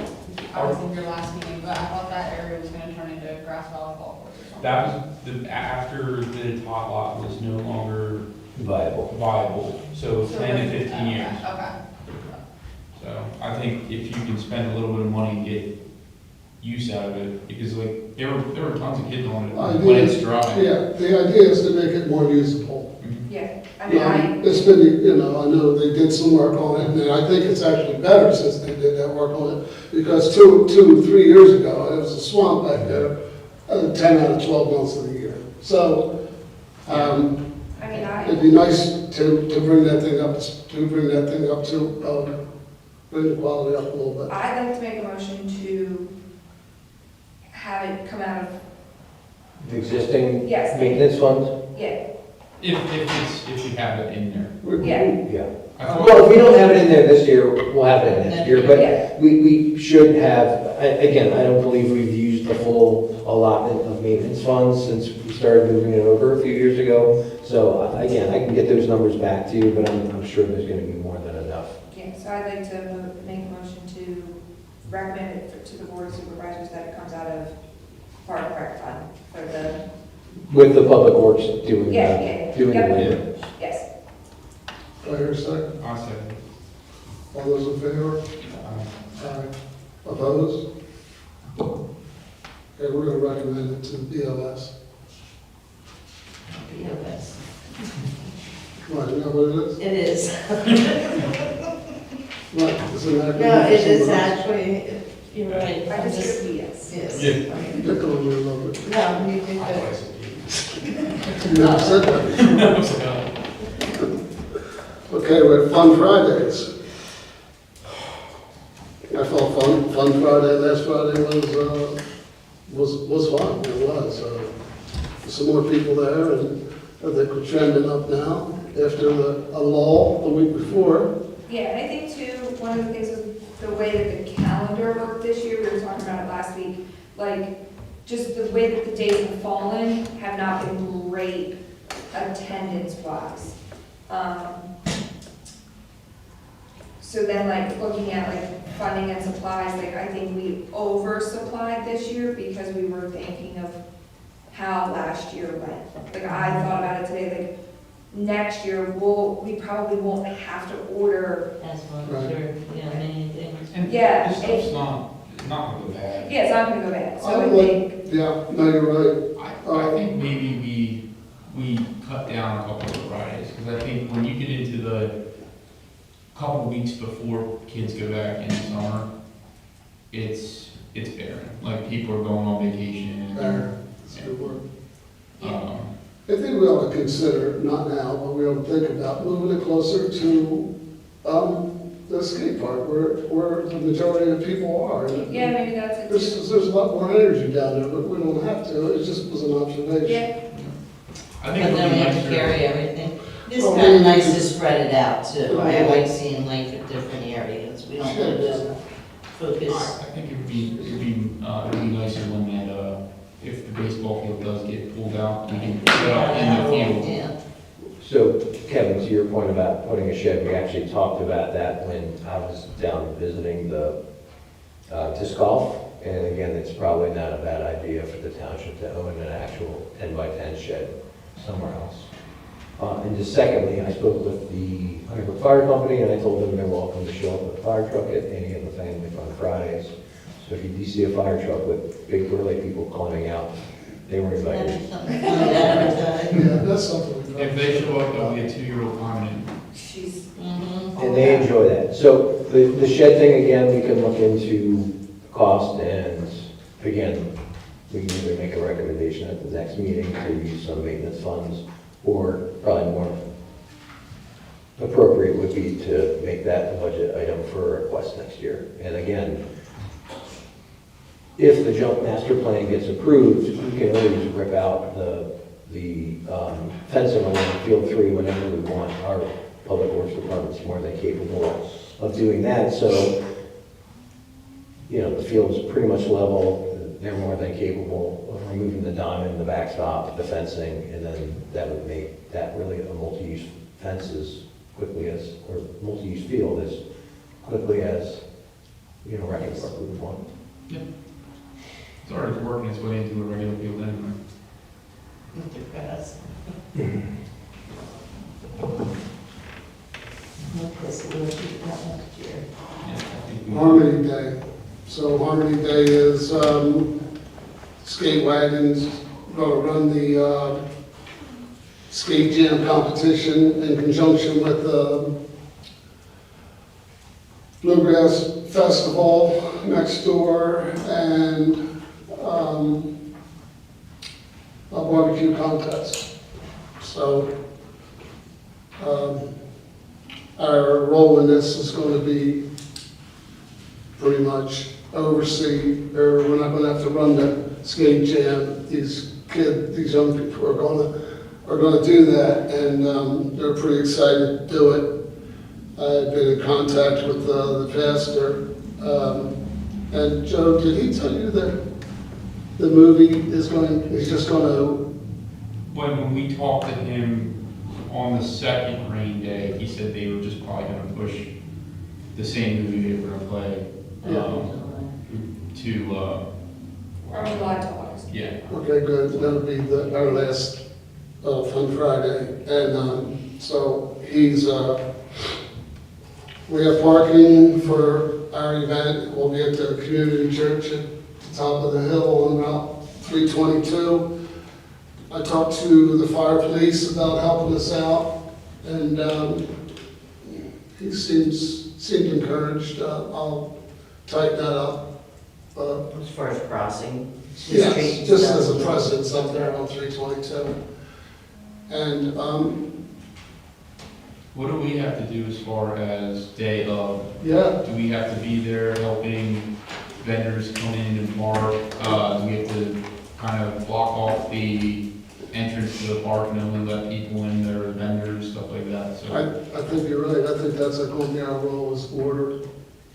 I was in your last meeting, but I thought that area was gonna turn into a grass volleyball course or something. That was after the tot lot was no longer viable, so So 10 to we're- 15 years. Okay. So I think if you can spend a little bit of money and get use out of it, because like, there were tons of kids on it when Idea it's is- dry. Yeah, the idea is to make it more usable. Mhm. Yeah, I mean, It's been, you know, I know they did some work on it, and I think it's actually better since they did that work on it, because 3 years ago, it was a swamp back there, 10 out of 12 months of the year. So, it'd be nice to bring that thing up, bring the quality up a little bit. I'd like to make a motion to have it come out of, The existing Yes. maintenance funds? yeah, If you have it in there. yeah, Yeah. I thought- Well, if we don't have it in there this year, we'll have it in next year, yeah. but we should have, again, I don't believe we've used the full allotment of maintenance funds since we started moving it over a few years ago. So again, I can get those numbers back to you, but I'm sure there's gonna be more than enough. Yeah, so I'd like to make a motion to recommend it to the board of supervisors that it comes out of Park and Rec Fund for the, With the public works doing, Yeah. doing the Yep. labor. yes. Do I hear a second? I'll second. All those in favor? Aye. Opposed? Okay, we're gonna recommend it to the BOS. BOS. Right, you know what it is? It is. Right, it's an acronym. No, it for is something else. actually, you're right. I I'm just did yes. Yes. Pick on me a little bit. No, you did I good. said You know, I said that. Okay, we're at Fun Fridays. I felt Fun Friday, last Friday was fun, it was. Some more people there, and I think we're trending up now after a lull the week before. Yeah, and I think too, one of the things is the way that the calendar worked this year, we were talking about it last week, like, just the way that the days have fallen have not been great attendance-wise. So then, like, looking at, like, funding and supplies, like, I think we oversupplied this year because we were thinking of how last year went. Like, I thought about it today, like, next year, we probably won't have to order. As well, sure, yeah, many things. And Yeah, this stuff's not gonna go bad. Yeah, it's not gonna go bad, so I I think, Yeah, no, you're right. I think maybe we cut down a couple of Fridays, because I think when you get into the couple weeks before kids go back in the summer, it's barren. Like, people are going on vacation. There, that's a good word. Um, I think we ought to consider, not now, but we ought to think about moving it closer to the skate park where the majority of people are. And yeah, maybe that's it too. There's a lot more energy down there, but we don't have to. It just was an observation. Yeah, I But think it'll then be we have to nicer. carry everything. It's Oh, kind of we- nice to spread it out too. I Yeah. like seeing like the different areas. We don't want to just focus. I think it'd be nicer when that, if the baseball field does get pulled out, we can put it out in the field. Yeah. So Kevin, to your point about putting a shed, we actually talked about that when I was down visiting the disc golf. And again, it's probably not a bad idea for the township to own an actual 10-by-10 shed somewhere else. And just secondly, I spoke with the Hunterbrook Fire Company, and I told them they're welcome to show up with a fire truck at any of the family fun Fridays. So if you do see a fire truck with big burly people climbing out, they were invited. That's something to advertise. Yeah, that's something. If they show up, there'll be a 2-year-old climbing in. she's, Mhm. And they enjoy that. So the shed thing, again, we can look into cost, and again, we can either make a recommendation at the next meeting to use some maintenance funds, or probably more appropriate would be to make that a budget item for a request next year. And again, if the jump master plan gets approved, we can always rip out the fencing along Field 3 whenever we want. Our public works department's more than capable of doing that, so, you know, the field's pretty much level. They're more than capable of removing the diamond, the backstop, the fencing, and then that would make that really a multi-use fence as quickly as, or multi-use field as quickly as, you know, Wrecking Park would want. It's already working its way into a regular field anyway. With the grass. Okay, so we'll keep that next year. Yeah, I think we- Harmony Day. So Harmony Day is skate wagons, going to run the skate jam competition in conjunction with the Bluegrass Festival next door and a barbecue contest. So our role in this is going to be pretty much oversee, or we're not going to have to run the skate jam. These young people are going to do that, and they're pretty excited to do it. I've been in contact with the pastor, and Joe, did he tell you that the movie is he's just going to? When we talked to him on the second rain day, he said they were just probably gonna push the same movie they were gonna play, to, From July to August. yeah. Okay, good. That'll be our last Fun Friday, and so we have parking for our event. We'll be at the community church at the top of the hill on Route 322. I talked to the fire police about helping us out, and he seemed encouraged. I'll tighten that up. As far as crossing. Yes, just as a presence up there on 322. And What do we have to do as far as day of? yeah, Do we have to be there helping vendors come in and park? Do we have to kind of block off the entrance to the park and only let people in that are vendors, stuff like that? So, I think you're right. I think that's going to be our role as order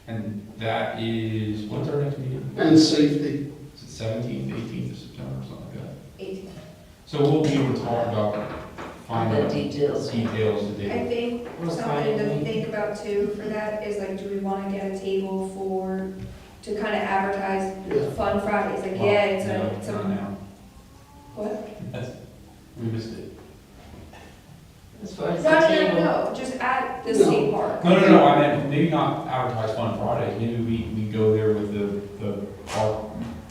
and that is, when's our next meeting? and safety. Is it 17th, 18th of September, or something like that? 18. So we'll be able to talk about finding The out details. details of the I day. think Well, something Friday to night. think about too for that is like, do we want to get a table to kind of advertise Yeah. Fun Fridays? Like, Well, yeah, it's no, a, not now. what? We missed it. As far as No, the no, table. no, just at the skate park. No, I meant maybe not advertise Fun Fridays. Maybe we go there with the park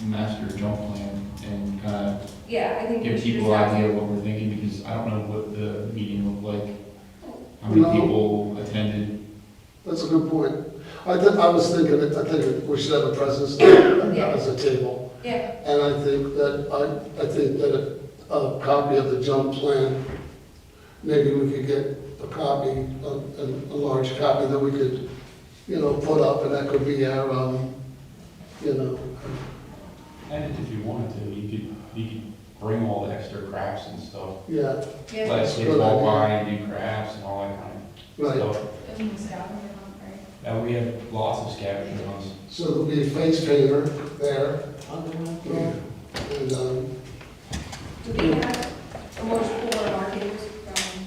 master jump plan and kind of Yeah, I think we give should people just an have. idea of what we're thinking, because I don't know what the meeting looked like. How many No. people attended? That's a good point. I was thinking, I think we should have a presence there Yeah. as a table. Yeah, And I think that a copy of the jump plan, maybe we could get a copy, a large copy that we could, put up, and that could be our, And if you wanted to, you could bring all the extra crafts and stuff. yeah, yeah. Let That's a kids good walk idea. by and do crafts and all that kind right. of stuff. Isn't the scavenger hunt, right? And we have lots of scavenger hunts. So there'll be a face painter there, Yeah. and, Do we have a more support marketers from?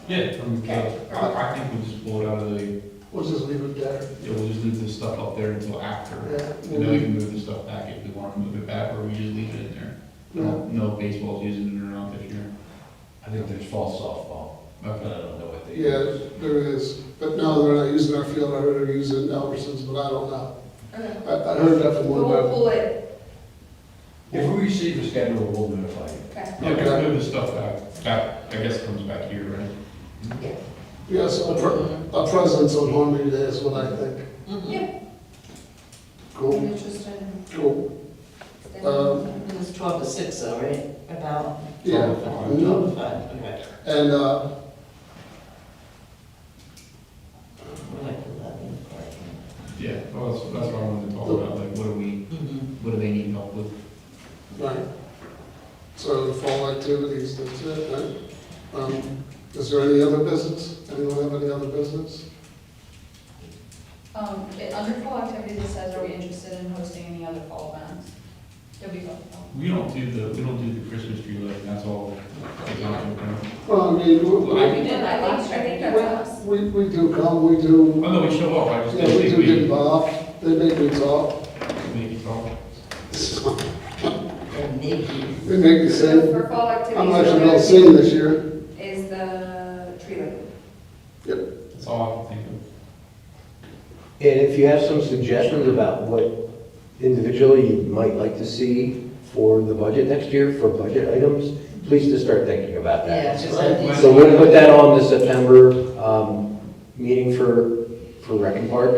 Yeah, from, I think we'll just pull it out of the, we'll just leave it there. yeah, we'll just leave the stuff up there until after. Yeah. And then we can move the stuff back if we want to move it back, or we just leave it in there. No baseball's using it around this year. I think there's fall softball, but I don't know what they. Yeah, there is, but no, they're not using our field, I heard they're using Albertsons, but I don't know. Okay. I heard that from one We'll of our, pull it, If we receive a schedule, we'll notify you. okay. Yeah, we can move the stuff back, I guess it comes back here, right? yes, a presence on Harmony Day is what I think. Yeah. Cool, I'm interested in. cool. It was 12 to 6 though, right? About Yeah. 12 to 5, okay. And, We're like 11 parking. Yeah, well, that's what I wanted to talk about, like, what do they need help with? right, so the fall activities, that's it, right? Is there any other business? Anyone have any other business? Under fall activities, it says, are we interested in hosting any other fall events? Did we talk about? We don't do the Christmas tree lighting, that's all. Well, I mean, We did that last year. I think that's us. we do come, we do, Oh, no, we show up, I just yeah, didn't we think do get we involved, they make me talk. make you talk. And maybe, They make me So sing. for fall activities. I'm actually we're gonna sing this year. Is the tree lighting. That's all I can think of. And if you have some suggestions about what individually you might like to see for the budget next year, for budget items, please just start thinking about that. Yeah, because I did. So we'll put that on the September meeting for Rec and Park,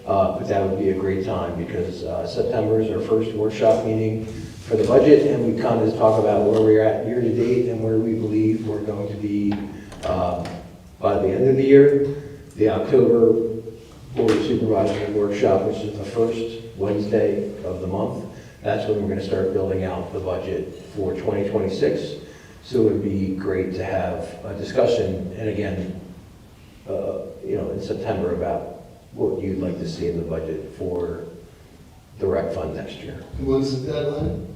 but that would be a great time because September is our first workshop meeting for the budget, and we kind of talk about where we're at year to date and where we believe we're going to be by the end of the year. The October Board of Supervisors workshop, which is the first Wednesday of the month, that's when we're going to start building out the budget for 2026. So it would be great to have a discussion, and again, in September about what you'd like to see in the budget for the rec fund next year. When's the deadline?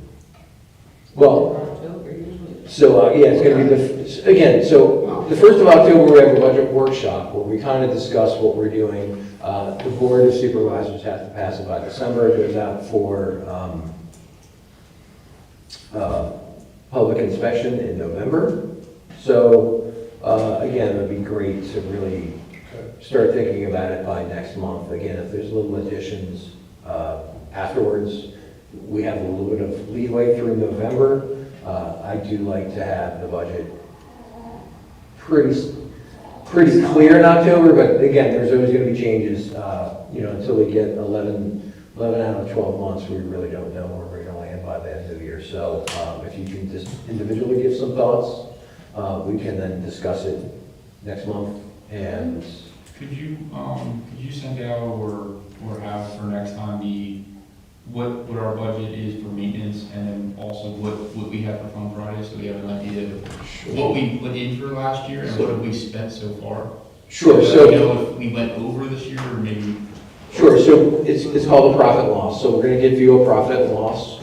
Well, October usually. so, yeah, it's going to be so the 1st of October, we have a budget workshop where we kind of discuss what we're doing. The Board of Supervisors has to pass it by December. It goes out for public inspection in November. So, again, it would be great to really start thinking about it by next month. Again, if there's little additions afterwards, we have a little bit of leeway through November. I do like to have the budget pretty clear in October, but again, there's always going to be changes, until we get 11 out of 12 months, we really don't know where we're going to land by the end of the year. So if you can just individually give some thoughts, we can then discuss it next month. And Could you send out or have for next time what our budget is for maintenance, and then also what we have for Fun Friday, so we have an idea of what we put in for last year and what have we spent so far? Sure, So we know if we went over this year, or maybe. Sure, so it's called a profit and loss. So we're going to give you a profit and loss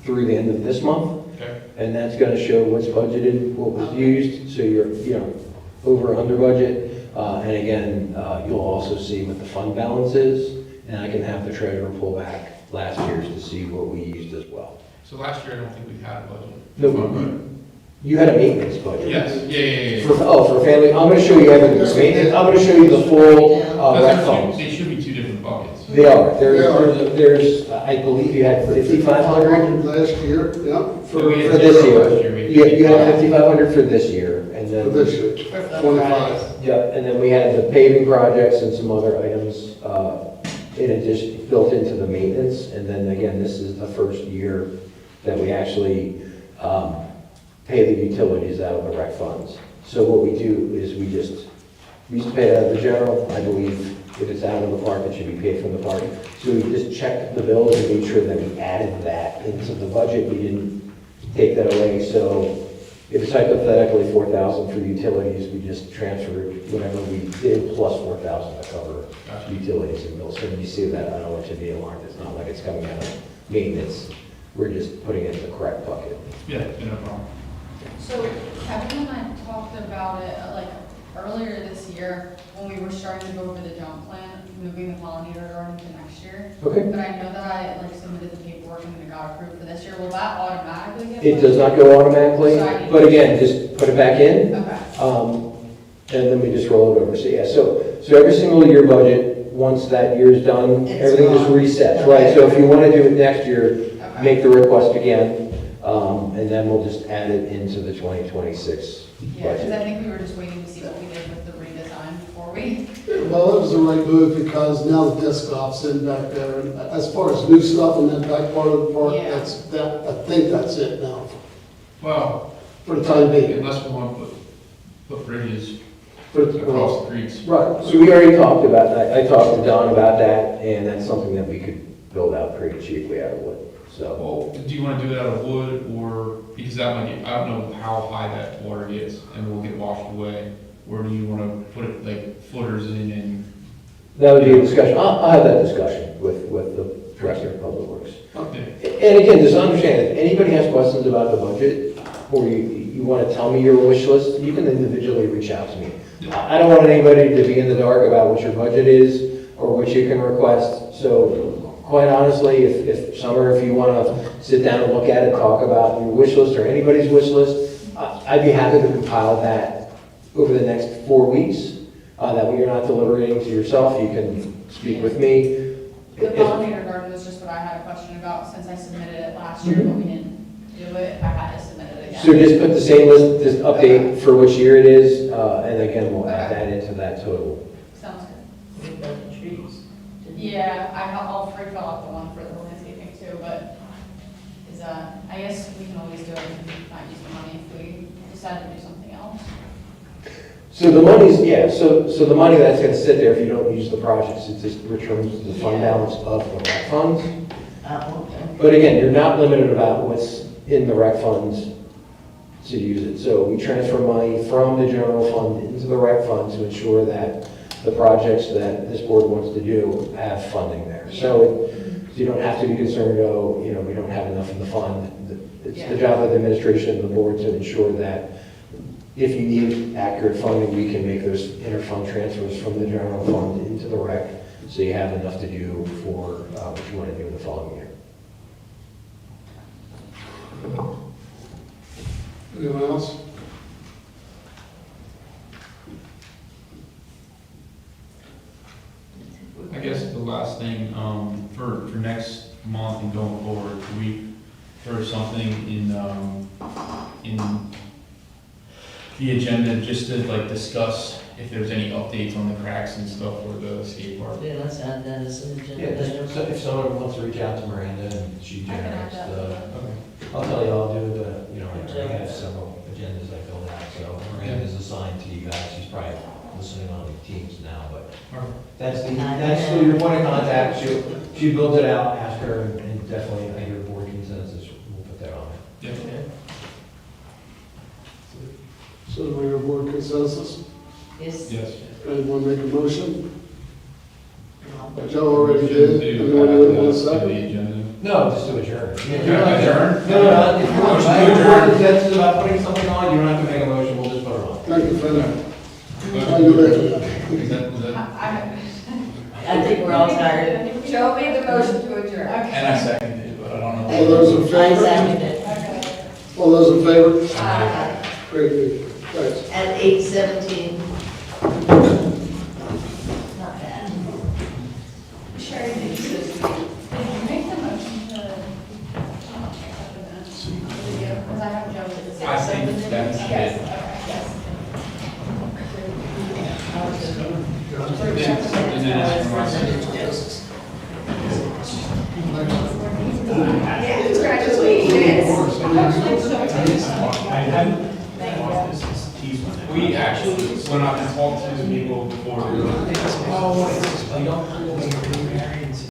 through the end of this month. Okay. And that's going to show what's budgeted, what was used, so you're, over, under budget. And again, you'll also see what the fund balance is, and I can have the treasurer pull back last year's to see what we used as well. So last year, I don't think we had a budget. No, you had a maintenance budget. Yes, yeah. For family, I'm going to show you everything. Maintenance, I'm going to show you the full rec funds. They should be two different buckets. They are. There's, I believe you had 5,500 Last year, yeah, for this year. You had 5,500 for this year, and for then, this year, 25. yeah, and then we had the paving projects and some other items in addition, built into the maintenance. And then again, this is the first year that we actually pay the utilities out of the rec funds. So what we do is we used to pay it out of the general. I believe if it's out of the park, it should be paid from the park. So we just checked the bills and made sure that we added that into the budget. We didn't take that away. So if it's hypothetically 4,000 for utilities, we just transferred whatever we did plus 4,000 to cover utilities and bills. So when you see that, I don't want you to be alarmed. It's not like it's coming out of maintenance. We're just putting it in the correct bucket. Yeah, no problem. So Kevin and I talked about it earlier this year when we were starting to go over the jump plan, moving the pollinator garden to next year. Okay. But I know that I submitted the paperwork and it got approved for this year. Will that automatically get? It does not go automatically, but again, just put it back in. Okay. And then we just roll it over. So yeah, so every single year budget, once that year is done, It's everything just gone. resets, right? So if you want to do it next year, Okay. make the request again, and then we'll just add it into the 2026 Yeah, because I budget. think we were just waiting to see what we did with the redesign before we. Well, it was the right move because now the disc golf's in back there. And as far as new stuff in that back part of the park, Yeah. I think that's it now, Well, for the time being. unless we want to put bridges For- across the creeks. Right, so we already talked about that. I talked to Don about that, and that's something that we could build out pretty cheaply out of wood, so. Well, do you want to do that out of wood, or, because that might get, I don't know how high that water gets, and will get washed away, or do you want to put it like footers in and? That would be a discussion. I'll have that discussion with the director of public works. Okay. And again, just understand, if anybody has questions about the budget, or you want to tell me your wish list, you can individually reach out to me. I don't want anybody to be in the dark about what your budget is, or what you can request. So quite honestly, if Summer, if you want to sit down and look at it, talk about your wish list or anybody's wish list, I'd be happy to compile that over the next 4 weeks. That way you're not deliberating to yourself, you can speak with me. The pollinator garden was just what what I had a question about, since I submitted it last year, but we didn't do it, I had to submit it again. So just put the same list, just update for which year it is, and again, we'll add that into that total. Sounds good. What about the trees? Yeah, I'll fill out the one for the landscaping too, but I guess we can always do it and not use the money if we decide to do something else. So the money's, yeah, so the money that's gonna sit there if you don't use the projects, it just returns to the fund balance of the rec funds. Okay. But again, you're not limited about what's in the rec funds to use it. So we transfer money from the general fund into the rec fund to ensure that the projects that this board wants to do have funding there. So you don't have to be concerned, oh, you know, we don't have enough in the fund. It's the job of the administration and the board to ensure that if you need accurate funding, we can make those inter-fund transfers from the general fund into the rec, so you have enough to do for what you want to do in the following year. Anyone else? I guess the last thing, for next month and going forward, can we throw something in the agenda just to like discuss if there's any updates on the cracks and stuff for the skate park? Yeah, let's add that as an agenda. Yeah, just, so if someone wants to reach out to Miranda and she I can add generates that. the, I'll tell you, I'll do the, you know, I have several agendas I filled out, so Miranda's assigned to you guys, she's probably listening on the Teams now, but that's your point of contact, she builds it out, ask her, and definitely, I hear board consensus, we'll put that on there. Yeah. So do we have board consensus? Yes. Yes. Anyone make a motion? Joe already did. Anyone want a second? No, just to adjourn. Adjourn? No, if you want, I have board consensus about putting something on, you don't have to make a motion, we'll just put it on. Thank you for that. How you doing? I think we're all tired. Joe made the motion to adjourn. And I seconded it, but I don't know. All those in I favor? second it All those in favor? Aye. Great, thanks. at 8:17. Not bad. Sherry, did you make the motion to, accept the minutes? Because I have Joe to the. I think that's Yes, it. okay, yes. And then ask for myself. Yeah, congratulations. We actually went out and talked to the people before. Oh, you don't.